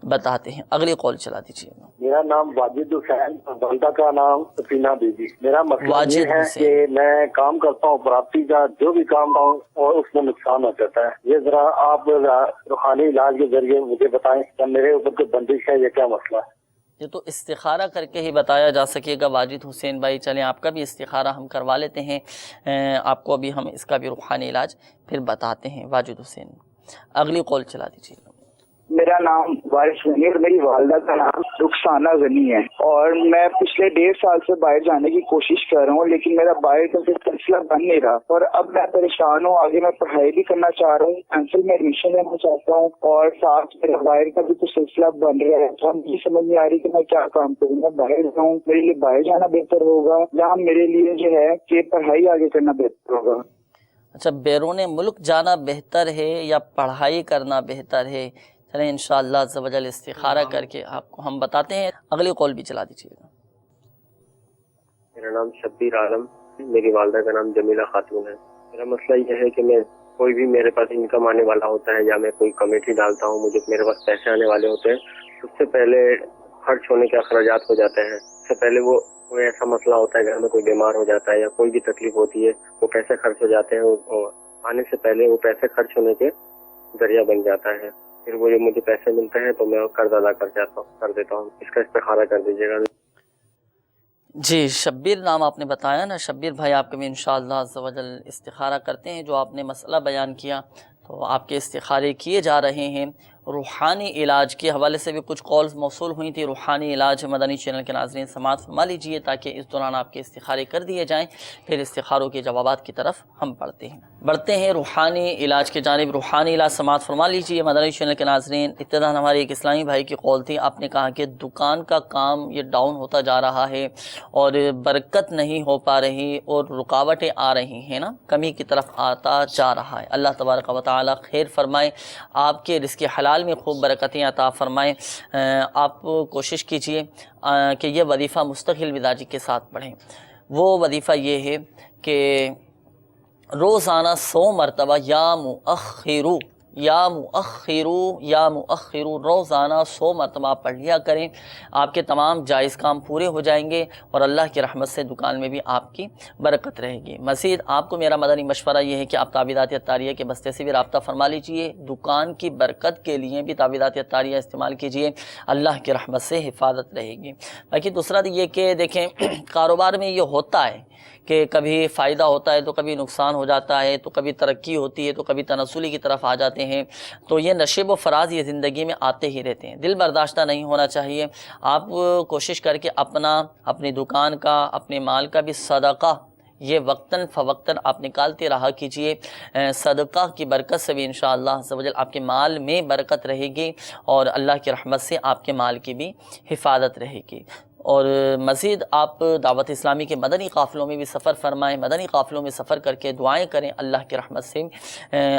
بتاتے ہیں۔ اگلی قول چلا دیجیے۔ میرا نام واجد حسین، والدہ کا نام سفینہ بی بی۔ میرا مسئلہ یہ ہے کہ میں کام کرتا ہوں پراپرٹی کا، جو بھی کام کرتا ہوں اور اس میں نقصان ہو جاتا ہے۔ یہ ذرا آپ روحانی علاج کے ذریعے مجھے بتائیں کہ میرے اوپر کوئی بندش ہے، یہ کیا مسئلہ ہے؟ یہ تو استخارہ کر کے ہی بتایا جا سکے گا واجد حسین بھائی۔ چلیں آپ کا بھی استخارہ ہم کروا لیتے ہیں، آپ کو ابھی ہم اس کا بھی روحانی علاج پھر بتاتے ہیں واجد حسین۔ اگلی قول چلا دیجیے۔ میرا نام وارث غنی اور میری والدہ کا نام رخسانہ غنی ہے، اور میں پچھلے 1.5 سال سے باہر جانے کی کوشش کر رہا ہوں، لیکن میرا باہر کا سلسلہ بن نہیں رہا، اور اب میں پریشان ہوں۔ آگے میں پڑھائی بھی کرنا چاہ رہا ہوں، ایم میں ایڈمیشن لینا چاہتا ہوں، اور ساتھ میرا باہر کا بھی کچھ سلسلہ بن رہا ہے۔ تو مجھے سمجھ نہیں آ رہی کہ میں کیا کام کروں، میں باہر جاؤں، میرے لیے باہر جانا بہتر ہوگا یا میرے لیے جو ہے کہ پڑھائی آگے کرنا بہتر ہوگا؟ اچھا، بیرون ملک جانا بہتر ہے یا پڑھائی کرنا بہتر ہے؟ چلیں انشاءاللہ عز و جل استخارہ کر کے آپ کو ہم بتاتے ہیں۔ اگلی قول بھی چلا دیجیے گا۔ میرا نام شبیر عالم، میری والدہ کا نام جمیلہ خاتون ہے۔ میرا مسئلہ یہ ہے کہ میں کوئی بھی میرے پاس انکم آنے والا ہوتا ہے یا میں کوئی کمیٹی ڈالتا ہوں، مجھے میرے پاس پیسے آنے والے ہوتے ہیں، سب سے پہلے خرچ ہونے کے اخراجات ہو جاتے ہیں۔ اس سے پہلے وہ کوئی ایسا مسئلہ ہوتا ہے گھر میں، کوئی بیمار ہو جاتا ہے یا کوئی بھی تکلیف ہوتی ہے، وہ پیسے خرچ ہو جاتے ہیں، اور آنے سے پہلے وہ پیسے خرچ ہونے کے ذریعہ بن جاتا ہے۔ پھر وہ جو مجھے پیسے ملتے ہیں تو میں قرض ادا کر دیتا ہوں۔ اس کا استخارہ کر دیجیے گا۔ جی، شبیر نام آپ نے بتایا نا، شبیر بھائی آپ کے بھی انشاءاللہ عز و جل استخارہ کرتے ہیں۔ جو آپ نے مسئلہ بیان کیا تو آپ کے استخارے کیے جا رہے ہیں۔ روحانی علاج کے حوالے سے بھی کچھ کالز موصول ہوئی تھی۔ روحانی علاج مدنی چینل کے ناظرین سماعت فرما لیجیے تاکہ اس دوران آپ کے استخارے کر دیے جائیں، پھر استخاروں کے جوابات کی طرف ہم بڑھتے ہیں روحانی علاج کے جانب۔ روحانی علاج سماعت فرما لیجیے مدنی چینل کے ناظرین۔ ابتداء ہمارے ایک اسلامی بھائی کی قول تھی، آپ نے کہا کہ دکان کا کام یہ ڈاؤن ہوتا جا رہا ہے اور برکت نہیں ہو پا رہی اور رکاوٹیں آ رہی ہیں نا، کمی کی طرف آتا جا رہا ہے۔ اللہ تبارک و تعالی خیر فرمائے، آپ کے رزق حلال میں خوب برکتیں عطا فرمائے۔ آپ کوشش کیجئے کہ یہ وظیفہ مستقل مزاجی کے ساتھ پڑھیں۔ وہ وظیفہ یہ ہے کہ روزانہ 100 مرتبہ یا مؤخرو یا مؤخرو یا مؤخرو روزانہ 100 مرتبہ آپ پڑھ لیا کریں، آپ کے تمام جائز کام پورے ہو جائیں گے اور اللہ کی رحمت سے دکان میں بھی آپ کی برکت رہے گی۔ مزید آپ کو میرا مدنی مشورہ یہ ہے کہ آپ تعویذات اطاریہ کے بستے سے بھی رابطہ فرما لیجئے، دکان کی برکت کے لیے بھی تعویذات اطاریہ استعمال کیجئے، اللہ کی رحمت سے حفاظت رہے گی۔ باقی دوسرا یہ کہ دیکھیں کاروبار میں یہ ہوتا ہے کہ کبھی فائدہ ہوتا ہے تو کبھی نقصان ہو جاتا ہے، تو کبھی ترقی ہوتی ہے تو کبھی تنزلی کی طرف آ جاتے ہیں، تو یہ نشیب و فراز یہ زندگی میں آتے ہی رہتے ہیں، دل برداشتہ نہیں ہونا چاہیے۔ آپ کوشش کر کے اپنی دکان کا، اپنے مال کا بھی صدقہ یہ وقتاً فوقتاً آپ نکالتے رہا کیجئے۔ صدقہ کی برکت سے بھی انشاءاللہ عز و جل آپ کے مال میں برکت رہے گی اور اللہ کی رحمت سے آپ کے مال کی بھی حفاظت رہے گی۔ اور مزید آپ دعوت اسلامی کے مدنی قافلوں میں بھی سفر فرمائیں، مدنی قافلوں میں سفر کر کے دعائیں کریں، اللہ کی رحمت سے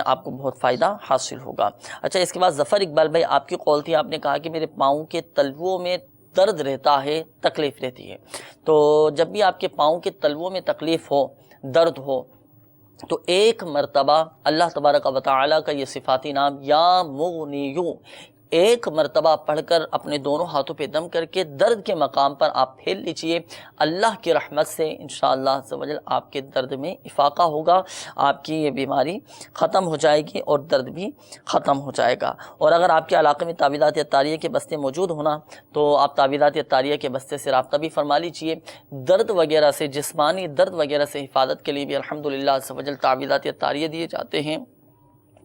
آپ کو بہت فائدہ حاصل ہوگا۔ اچھا، اس کے بعد ظفر اقبال بھائی آپ کی قول تھی، آپ نے کہا کہ میرے پاؤں کے تلووں میں درد رہتا ہے، تکلیف رہتی ہے۔ تو جب بھی آپ کے پاؤں کے تلووں میں تکلیف ہو، درد ہو، تو ایک مرتبہ اللہ تبارک و تعالی کا یہ صفاتی نام یا مغنیو ایک مرتبہ پڑھ کر اپنے دونوں ہاتھوں پہ دم کر کے درد کے مقام پر آپ پھیل لیجئے، اللہ کی رحمت سے انشاءاللہ عز و جل آپ کے درد میں افاقہ ہوگا، آپ کی یہ بیماری ختم ہو جائے گی اور درد بھی ختم ہو جائے گا۔ اور اگر آپ کے علاقے میں تعویذات اطاریہ کے بستے موجود ہونا تو آپ تعویذات اطاریہ کے بستے سے رابطہ بھی فرما لیجئے۔ درد وغیرہ سے، جسمانی درد وغیرہ سے حفاظت کے لیے بھی الحمدللہ عز و جل تعویذات اطاریہ دیے جاتے ہیں،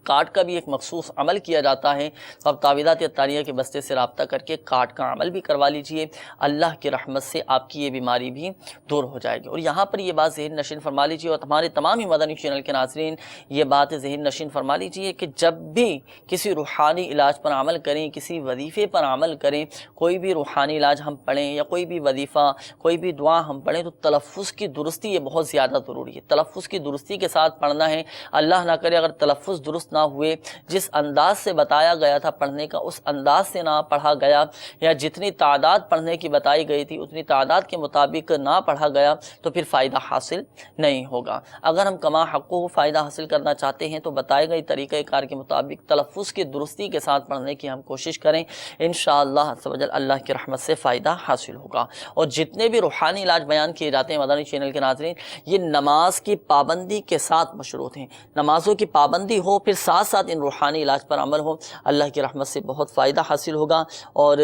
کاٹ کا بھی ایک مخصوص عمل کیا جاتا ہے، تو آپ تعویذات اطاریہ کے بستے سے رابطہ کر کے کاٹ کا عمل بھی کروا لیجئے، اللہ کی رحمت سے آپ کی یہ بیماری بھی دور ہو جائے گی۔ اور یہاں پر یہ بات ذہن نشین فرما لیجئے اور ہمارے تمام ہی مدنی چینل کے ناظرین یہ بات ذہن نشین فرما لیجئے کہ جب بھی کسی روحانی علاج پر عمل کریں، کسی وظیفے پر عمل کریں، کوئی بھی روحانی علاج ہم پڑھیں یا کوئی بھی وظیفہ، کوئی بھی دعا ہم پڑھیں، تو تلفظ کی درستی یہ بہت زیادہ ضروری ہے، تلفظ کی درستی کے ساتھ پڑھنا ہے۔ اللہ نہ کرے اگر تلفظ درست درست نہ ہوئے، جس انداز سے بتایا گیا تھا پڑھنے کا اس انداز سے نہ پڑھا گیا، یا جتنی تعداد پڑھنے کی بتائی گئی تھی اتنی تعداد کے مطابق نہ پڑھا گیا تو پھر فائدہ حاصل نہیں ہوگا۔ اگر ہم کما حقہ فائدہ حاصل کرنا چاہتے ہیں تو بتائے گئے طریقہ کار کے مطابق تلفظ کی درستی کے ساتھ پڑھنے کی ہم کوشش کریں، انشاءاللہ عز و جل اللہ کی رحمت سے فائدہ حاصل ہوگا۔ اور جتنے بھی روحانی علاج بیان کیے جاتے ہیں مدنی چینل کے ناظرین، یہ نماز کی پابندی کے ساتھ مشروط ہیں، نمازوں کی پابندی ہو پھر ساتھ ساتھ ان روحانی علاج پر عمل ہو، اللہ کی رحمت سے بہت فائدہ حاصل ہوگا، اور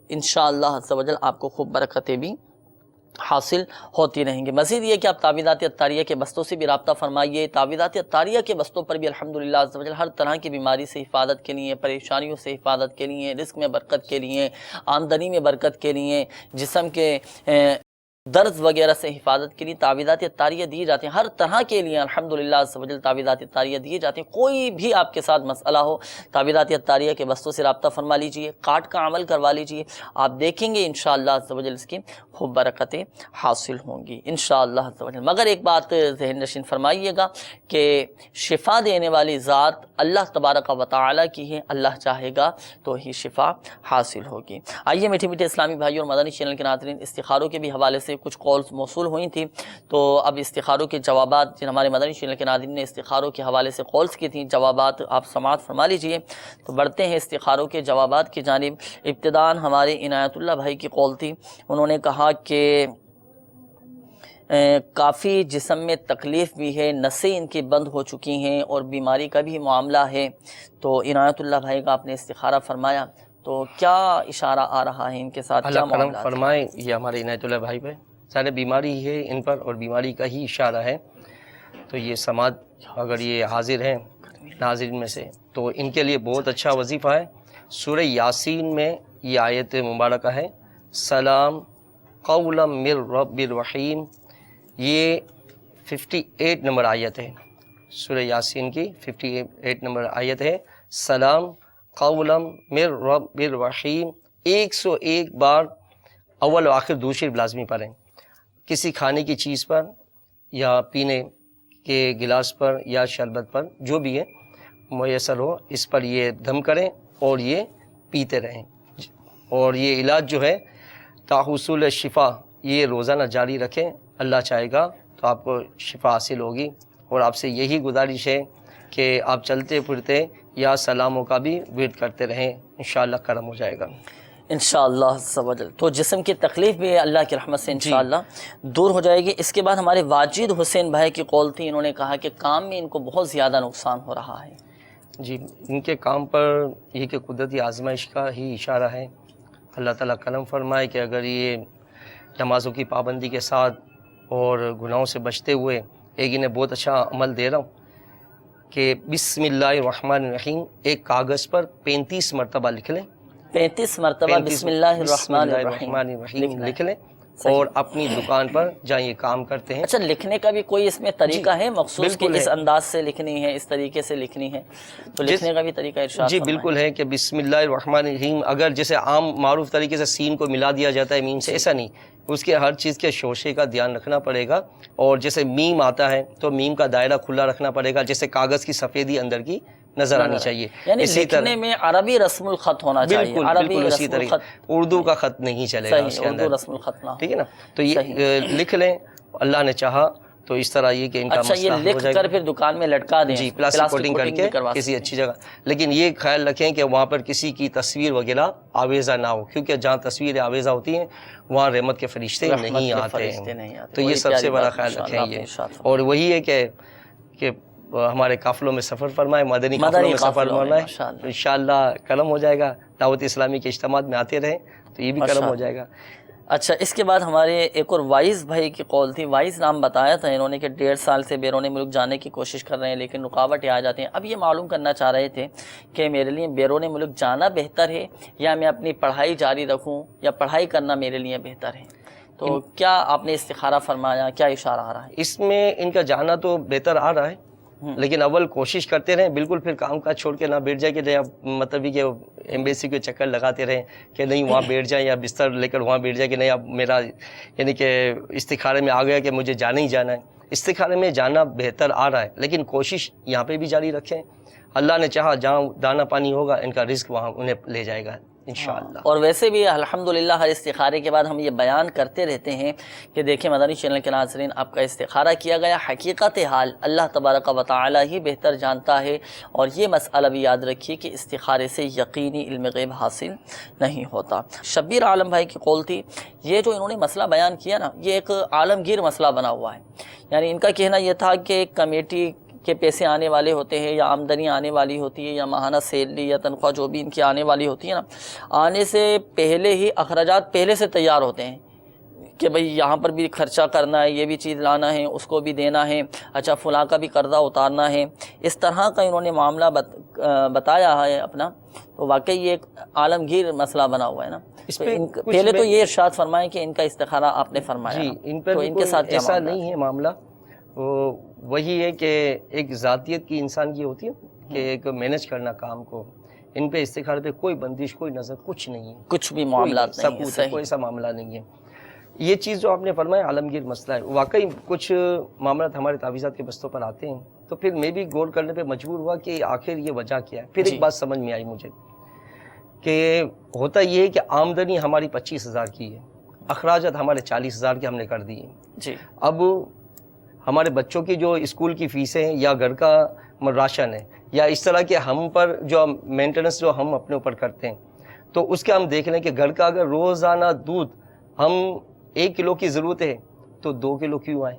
انشاءاللہ عز و جل آپ کو خوب برکتیں بھی حاصل ہوتی رہیں گے۔ مزید یہ کہ آپ تعویذات عطاریہ کے بستوں سے بھی رابطہ فرمائیے۔ تعویذات عطاریہ کے بستوں پر بھی الحمدللہ عز و جل ہر طرح کی بیماری سے حفاظت کے لیے، پریشانیوں سے حفاظت کے لیے، رزق میں برکت کے لیے، آمدنی میں برکت کے لیے، جسم کے درد وغیرہ سے حفاظت کے لیے تعویذات عطاریہ دیے جاتے ہیں۔ ہر طرح کے لیے الحمدللہ عز و جل تعویذات عطاریہ دیے جاتے ہیں۔ کوئی بھی آپ کے ساتھ مسئلہ ہو، تعویذات عطاریہ کے بستوں سے رابطہ فرما لیجئے، کاٹ کا عمل کروا لیجئے، آپ دیکھیں گے انشاءاللہ عز و جل اس کی خوب برکتیں حاصل ہوں گی انشاءاللہ عز و جل۔ مگر ایک بات ذہن نشین فرمائیے گا کہ شفا دینے والی ذات اللہ تبارک و تعالی کی ہے، اللہ چاہے گا تو ہی شفا حاصل ہوگی۔ آئیے میٹھے میٹھے اسلامی بھائیوں اور مدنی چینل کے ناظرین، استخاروں کے بھی حوالے سے کچھ کالز موصول ہوئی تھیں، تو اب استخاروں کے جوابات، جن ہمارے مدنی چینل کے ناظرین نے استخاروں کے حوالے سے کالز کی تھیں، جوابات آپ سماعت فرما لیجئے۔ تو بڑھتے ہیں استخاروں کے جوابات کی جانب۔ ابتداءً ہمارے عنایت اللہ بھائی کی کال تھی، انہوں نے کہا کہ کافی جسم میں تکلیف بھی ہے، نسیں ان کی بند ہو چکی ہیں اور بیماری کا بھی معاملہ ہے۔ تو عنایت اللہ بھائی کا آپ نے استخارہ فرمایا، تو کیا اشارہ آ رہا ہے ان کے ساتھ؟ اللہ کرم فرمائے، یہ ہمارے عنایت اللہ بھائی پہ سارے بیماری ہے ان پر، اور بیماری کا ہی اشارہ ہے۔ تو یہ سماعت اگر یہ حاضر ہیں ناظرین میں سے تو ان کے لیے بہت اچھا وظیفہ ہے۔ سورہ یاسین میں یہ آیت مبارکہ ہے، سلام قولا من رب الرحیم، یہ 58 نمبر آیت ہے، سورہ یاسین کی 58 نمبر آیت ہے، سلام قولا من رب الرحیم۔ 101 بار اول و آخر دوسری لازمی پڑھیں، کسی کھانے کی چیز پر یا پینے کے گلاس پر یا شربت پر، جو بھی ہے میسر ہو، اس پر یہ دم کریں اور یہ پیتے رہیں، اور یہ علاج جو ہے تا حصول شفا یہ روزانہ جاری رکھیں، اللہ چاہے گا تو آپ کو شفا حاصل ہوگی۔ اور آپ سے یہی گزارش ہے کہ آپ چلتے پھرتے یا سلاموں کا بھی ورد کرتے رہیں، انشاءاللہ کرم ہو جائے گا انشاءاللہ عز و جل۔ تو جسم کی تکلیف بھی اللہ کی رحمت سے انشاءاللہ دور ہو جائے گی۔ اس کے بعد ہمارے واجد حسین بھائی کی قول تھی، انہوں نے کہا کہ کام میں ان کو بہت زیادہ نقصان ہو رہا ہے۔ جی، ان کے کام پر یہ کہ قدرتی آزمائش کا ہی اشارہ ہے۔ اللہ تعالیٰ کرم فرمائے کہ اگر یہ نمازوں کی پابندی کے ساتھ اور گناہوں سے بچتے ہوئے ایک انہیں بہت اچھا عمل دے رہا ہوں کہ بسم اللہ الرحمن الرحیم ایک کاغذ پر 35 مرتبہ لکھ لیں، 35 مرتبہ بسم اللہ الرحمن الرحیم لکھ لیں، اور اپنی دکان پر جہاں یہ کام کرتے ہیں۔ اچھا، لکھنے کا بھی کوئی اس میں طریقہ ہے مخصوص کہ اس انداز سے لکھنی ہے، اس طریقے سے لکھنی ہے؟ تو لکھنے کا بھی طریقہ ارشاد جی بالکل ہے کہ بسم اللہ الرحمن الرحیم، اگر جیسے عام معروف طریقے سے سین کو ملا دیا جاتا ہے میم سے، ایسا نہیں، اس کے ہر چیز کے شوشے کا دھیان رکھنا پڑے گا، اور جیسے میم آتا ہے تو میم کا دائرہ کھلا رکھنا پڑے گا، جیسے کاغذ کی سفیدی اندر کی نظر آنی چاہیے، یعنی لکھنے میں عربی رسم الخط ہونا چاہیے، بالکل اسی طریقے، اردو کا خط نہیں چلے گا اس کے اندر، اردو رسم الخط نہ، ٹھیک ہے نا؟ تو یہ لکھ لیں، اللہ نے چاہا تو اس طرح یہ کہ ان کا مسئلہ ہو جائے گا۔ اچھا، یہ لکھ کر پھر دکان میں لٹکا دیں، جی، پلاسٹک کوٹنگ کر کے کسی اچھی جگہ، لیکن یہ خیال رکھیں کہ وہاں پر کسی کی تصویر وغیرہ آویزہ نہ ہو، کیونکہ جہاں تصویریں آویزہ ہوتی ہیں وہاں رحمت کے فرشتے نہیں آتے ہیں، تو یہ سب سے بڑا خیال رکھیں یہ۔ اور وہی ہے کہ ہمارے قافلوں میں سفر فرمائے، مدنی قافلوں میں سفر فرمائے، انشاءاللہ کرم ہو جائے گا، دعوت اسلامی کے اجتماعات میں آتے رہیں تو یہ بھی کرم ہو جائے گا۔ اچھا، اس کے بعد ہمارے ایک اور وائز بھائی کی قول تھی، وائز نام بتایا تھا انہوں نے کہ 1.5 سال سے بیرون ملک جانے کی کوشش کر رہے ہیں لیکن رکاوٹیں آ جاتے ہیں۔ اب یہ معلوم کرنا چاہ رہے تھے کہ میرے لیے بیرون ملک جانا بہتر ہے یا میں اپنی پڑھائی جاری رکھوں، یا پڑھائی کرنا میرے لیے بہتر ہے؟ تو کیا آپ نے استخارہ فرمایا، کیا اشارہ آ رہا ہے؟ اس میں ان کا جانا تو بہتر آ رہا ہے، لیکن اول کوشش کرتے رہیں، بالکل پھر کام کاج چھوڑ کے نہ بیٹھ جائے کہ مطلب کہ ایمبیسی کے چکر لگاتے رہیں کہ نہیں وہاں بیٹھ جائیں، یا بستر لے کر وہاں بیٹھ جائیں کہ نہیں اب میرا یعنی کہ استخارے میں آ گیا کہ مجھے جانا ہی جانا ہے۔ استخارے میں جانا بہتر آ رہا ہے، لیکن کوشش یہاں پہ بھی جاری رکھیں. اللہ نے چاہا جہاں دانا پانی ہوگا ان کا رزق وہاں انہیں لے جائے گا انشاءاللہ. اور ویسے بھی الحمدللہ ہر استخارے کے بعد ہم یہ بیان کرتے رہتے ہیں کہ دیکھیں مدنی چینل کے ناظرین، آپ کا استخارہ کیا گیا، حقیقت حال اللہ تبارک و تعالی ہی بہتر جانتا ہے. اور یہ مسئلہ بھی یاد رکھیے کہ استخارے سے یقینی علم غیب حاصل نہیں ہوتا. شبیر عالم بھائی کی قول تھی، یہ جو انہوں نے مسئلہ بیان کیا نا، یہ ایک عالمگیر مسئلہ بنا ہوا ہے. یعنی ان کا کہنا یہ تھا کہ کمیٹی کے پیسے آنے والے ہوتے ہیں یا آمدنی آنے والی ہوتی ہے یا ماہانہ سیلری یا تنخواہ جو بھی ان کی آنے والی ہوتی ہے نا، آنے سے پہلے ہی اخراجات پہلے سے تیار ہوتے ہیں کہ بھئی یہاں پر بھی خرچہ کرنا ہے، یہ بھی چیز لانا ہے، اس کو بھی دینا ہے، اچھا فلاں کا بھی قرضہ اتارنا ہے. اس طرح کا انہوں نے معاملہ بتایا ہے اپنا. تو واقعی یہ ایک عالمگیر مسئلہ بنا ہوا ہے نا. پہلے تو یہ ارشاد فرمائیں کہ ان کا استخارہ آپ نے فرمایا جی، ان پر تو ان کے ساتھ ایسا نہیں ہے معاملہ. وہی ہے کہ ایک ذاتیت کی انسان کی ہوتی ہے کہ ایک مینج کرنا کام کو. ان پہ استخارے پہ کوئی بندش، کوئی نظر، کچھ نہیں ہے، کچھ بھی معاملات نہیں ہے. کوئی ایسا معاملہ نہیں ہے. یہ چیز جو آپ نے فرمایا عالمگیر مسئلہ ہے، واقعی کچھ معاملات ہمارے تعویذات کے بستوں پر آتے ہیں تو پھر میں بھی غور کرنے پہ مجبور ہوا کہ آخر یہ وجہ کیا ہے. پھر ایک بات سمجھ میں آئی مجھے کہ ہوتا یہ ہے کہ آمدنی ہماری 25,000 کی ہے، اخراجات ہمارے 40,000 کے ہم نے کر دیے جی. اب ہمارے بچوں کی جو اسکول کی فیسیں ہیں یا گھر کا راشن ہے یا اس طرح کے ہم پر جو مینٹیننس جو ہم اپنے اوپر کرتے ہیں، تو اس کے ہم دیکھ لیں کہ گھر کا اگر روزانہ دودھ ہم 1 کلو کی ضرورت ہے تو 2 کلو کیوں آئے.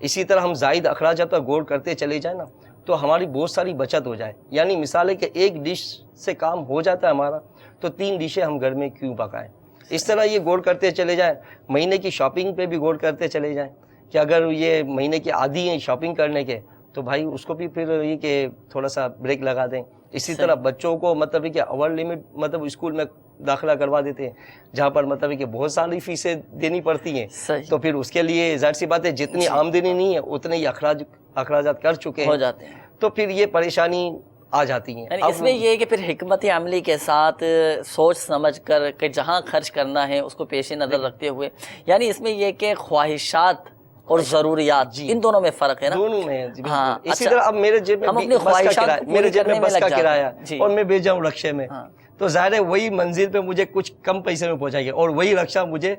اسی طرح ہم زائد اخراجات پر غور کرتے چلے جائیں نا تو ہماری بہت ساری بچت ہو جائے. یعنی مثال ہے کہ 1 ڈش سے کام ہو جاتا ہے ہمارا تو 3 ڈشیں ہم گھر میں کیوں پکائیں. اس طرح یہ غور کرتے چلے جائیں. مہینے کی شاپنگ پہ بھی غور کرتے چلے جائیں کہ اگر یہ مہینے کے عادی ہیں شاپنگ کرنے کے تو بھائی اس کو بھی پھر یہ کہ تھوڑا سا بریک لگا دیں. اسی طرح بچوں کو مطلب کہ اوور لمٹ مطلب اسکول میں داخلہ کروا دیتے ہیں جہاں پر مطلب کہ بہت ساری فیسیں دینی پڑتی ہیں. تو پھر اس کے لیے ظاہر سی بات ہے جتنی آمدنی نہیں ہے اتنے ہی اخراجات کر چکے ہیں جاتے ہیں تو پھر یہ پریشانی آ جاتی ہیں. یعنی اس میں یہ ہے کہ پھر حکمت عملی کے ساتھ سوچ سمجھ کر کہ جہاں خرچ کرنا ہے اس کو پیش نظر رکھتے ہوئے، یعنی اس میں یہ کہ خواہشات اور ضروریات ان دونوں میں فرق ہے نا. دونوں میں ہاں. اسی طرح اب میرے جیب میں بس کا کرایہ اور میں بھیج جاؤں رکشے میں تو ظاہر ہے وہی منزل پہ مجھے کچھ کم پیسے میں پہنچائے گا اور وہی رکشہ مجھے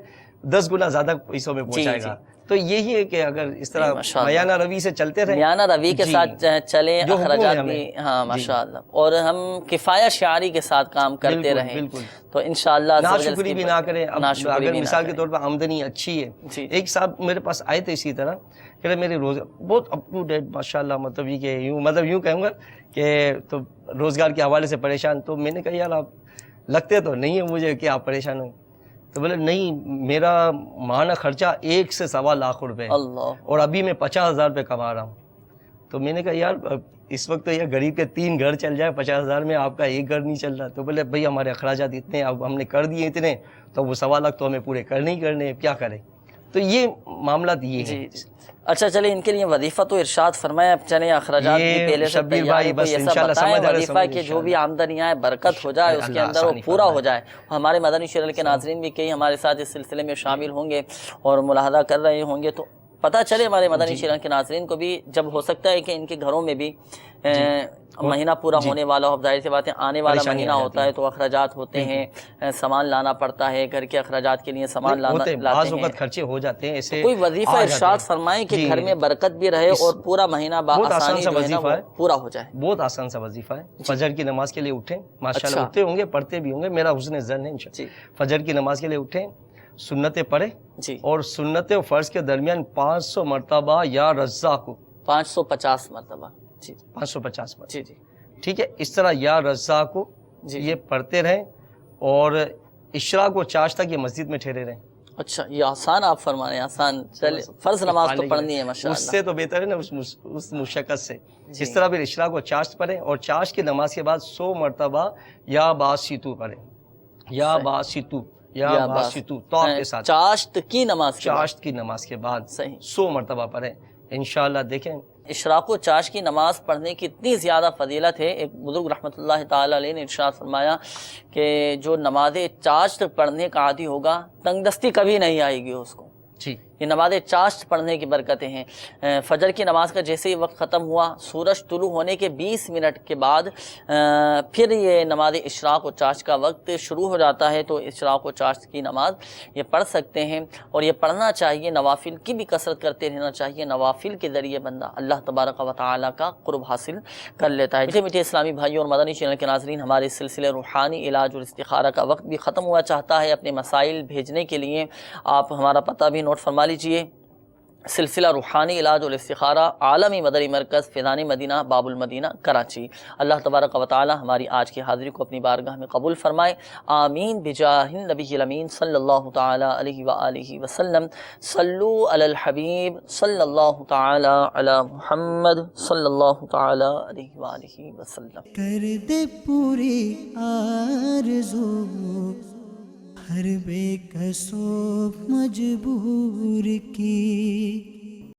10 گنا زیادہ پیسوں میں پہنچائے گا. تو یہی ہے کہ اگر اس طرح میانہ روی سے چلتے رہیں، میانہ روی کے ساتھ چلیں، اخراجات بھی ہاں ماشاءاللہ، اور ہم کفایہ شعاری کے ساتھ کام کرتے رہیں تو انشاءاللہ ناشکری بھی نہ کریں. اگر مثال کے طور پر آمدنی اچھی ہے، ایک صاحب میرے پاس آئے تھے اسی طرح کہ میرے بہت اپ ٹو ڈیٹ ماشاءاللہ، مطلب یہ کہ یوں کہوں گا کہ تو روزگار کے حوالے سے پریشان. تو میں نے کہا یار آپ لگتے تو نہیں ہے مجھے کہ آپ پریشان ہوں. تو بولے نہیں، میرا ماہانہ خرچہ 1 سے 1.25 لاکھ روپے اور ابھی میں 50,000 روپے کما رہا ہوں. تو میں نے کہا یار اس وقت تو یہ غریب کے 3 گھر چل جائے 50,000 میں، آپ کا 1 گھر نہیں چل رہا. تو بولے بھائی ہمارے اخراجات اتنے، اب ہم نے کر دیے اتنے تو وہ 1.25 لاکھ تو ہمیں پورے کرنے ہی کرنے، کیا کریں. تو یہ معاملات یہ ہیں. اچھا چلیں ان کے لیے وظیفہ تو ارشاد فرمایا. چلیں اخراجات بھی پہلے سے تیار ہیں، کوئی ایسا بتائیں وظیفہ کہ جو بھی آمدنی آئے برکت ہو جائے، اس کے اندر وہ پورا ہو جائے. ہمارے مدنی چینل کے ناظرین بھی کئی ہمارے ساتھ اس سلسلے میں شامل ہوں گے اور ملاحظہ کر رہے ہوں گے تو پتہ چلے ہمارے مدنی چینل کے ناظرین کو بھی، جب ہو سکتا ہے کہ ان کے گھروں میں بھی مہینہ پورا ہونے والا ہو، ظاہر سی بات ہے آنے والا مہینہ ہوتا ہے تو اخراجات ہوتے ہیں، سامان لانا پڑتا ہے، گھر کے اخراجات کے لیے سامان لاتے ہیں، خرچے ہو جاتے ہیں. ایسے کوئی وظیفہ ارشاد فرمائیں کہ گھر میں برکت بھی رہے اور پورا مہینہ بآسانی پورا ہو جائے. بہت آسان سا وظیفہ ہے. فجر کی نماز کے لیے اٹھیں، ماشاءاللہ اٹھتے ہوں گے، پڑھتے بھی ہوں گے، میرا حسن ظن ہے انشاءاللہ. فجر کی نماز کے لیے اٹھیں، سنتیں پڑھیں اور سنت و فرض کے درمیان 500 مرتبہ یا رزاق کو 550 مرتبہ 550 مرتبہ جی ٹھیک ہے. اس طرح یا رزاق کو یہ پڑھتے رہیں اور اشراق و چاش تک یہ مسجد میں ٹھہرے رہیں. اچھا یہ آسان آپ فرما رہے ہیں، آسان. چلے فرض نماز تو پڑھنی ہے ماشاءاللہ، اس سے تو بہتر ہے نا اس مشقت سے. اس طرح پھر اشراق و چاش پڑھیں اور چاش کی نماز کے بعد 100 مرتبہ یا باسطو پڑھیں. یا باسطو یا باسطو تو کے ساتھ چاشت کی نماز کے بعد 100 مرتبہ پڑھیں. انشاءاللہ دیکھیں اشراق و چاش کی نماز پڑھنے کی اتنی زیادہ فضیلت ہے. ایک بزرگ رحمۃ اللہ تعالی علیہ نے ارشاد فرمایا کہ جو نماز چاشت پڑھنے کا عادی ہوگا تنگ دستی کبھی نہیں آئے گی اس کو. یہ نماز چاشت پڑھنے کی برکتیں ہیں۔ فجر کی نماز کا جیسے ہی وقت ختم ہوا، سورج طلوع ہونے کے 20 منٹ کے بعد پھر یہ نماز اشراق و چاشت کا وقت شروع ہو جاتا ہے، تو اشراق و چاشت کی نماز یہ پڑھ سکتے ہیں، اور یہ پڑھنا چاہیے، نوافل کی بھی کثرت کرتے رہنا چاہیے۔ نوافل کے ذریعے بندہ اللہ تبارک و تعالیٰ کا قرب حاصل کر لیتا ہے۔ میٹھے اسلامی بھائیوں اور مدنی چینل کے ناظرین، ہمارے سلسلے روحانی علاج اور استخارہ کا وقت بھی ختم ہوا چاہتا ہے۔ اپنے مسائل بھیجنے کے لیے آپ ہمارا پتہ بھی نوٹ فرما لیجئے۔ سلسلہ روحانی علاج اور استخارہ، عالمی مدنی مرکز، فیضان مدینہ، باب المدینہ، کراچی۔ اللہ تبارک و تعالی ہماری آج کی حاضری کو اپنی بارگاہ میں قبول فرمائے، آمین بجاہ النبی الامین صلی اللہ تعالی علیہ وآلہ وسلم۔ صلو علی الحبیب صلی اللہ تعالی علی محمد صلی اللہ تعالی علیہ وآلہ وسلم۔ کر دے پوری آرزو ہر بے کسو مجبور کی۔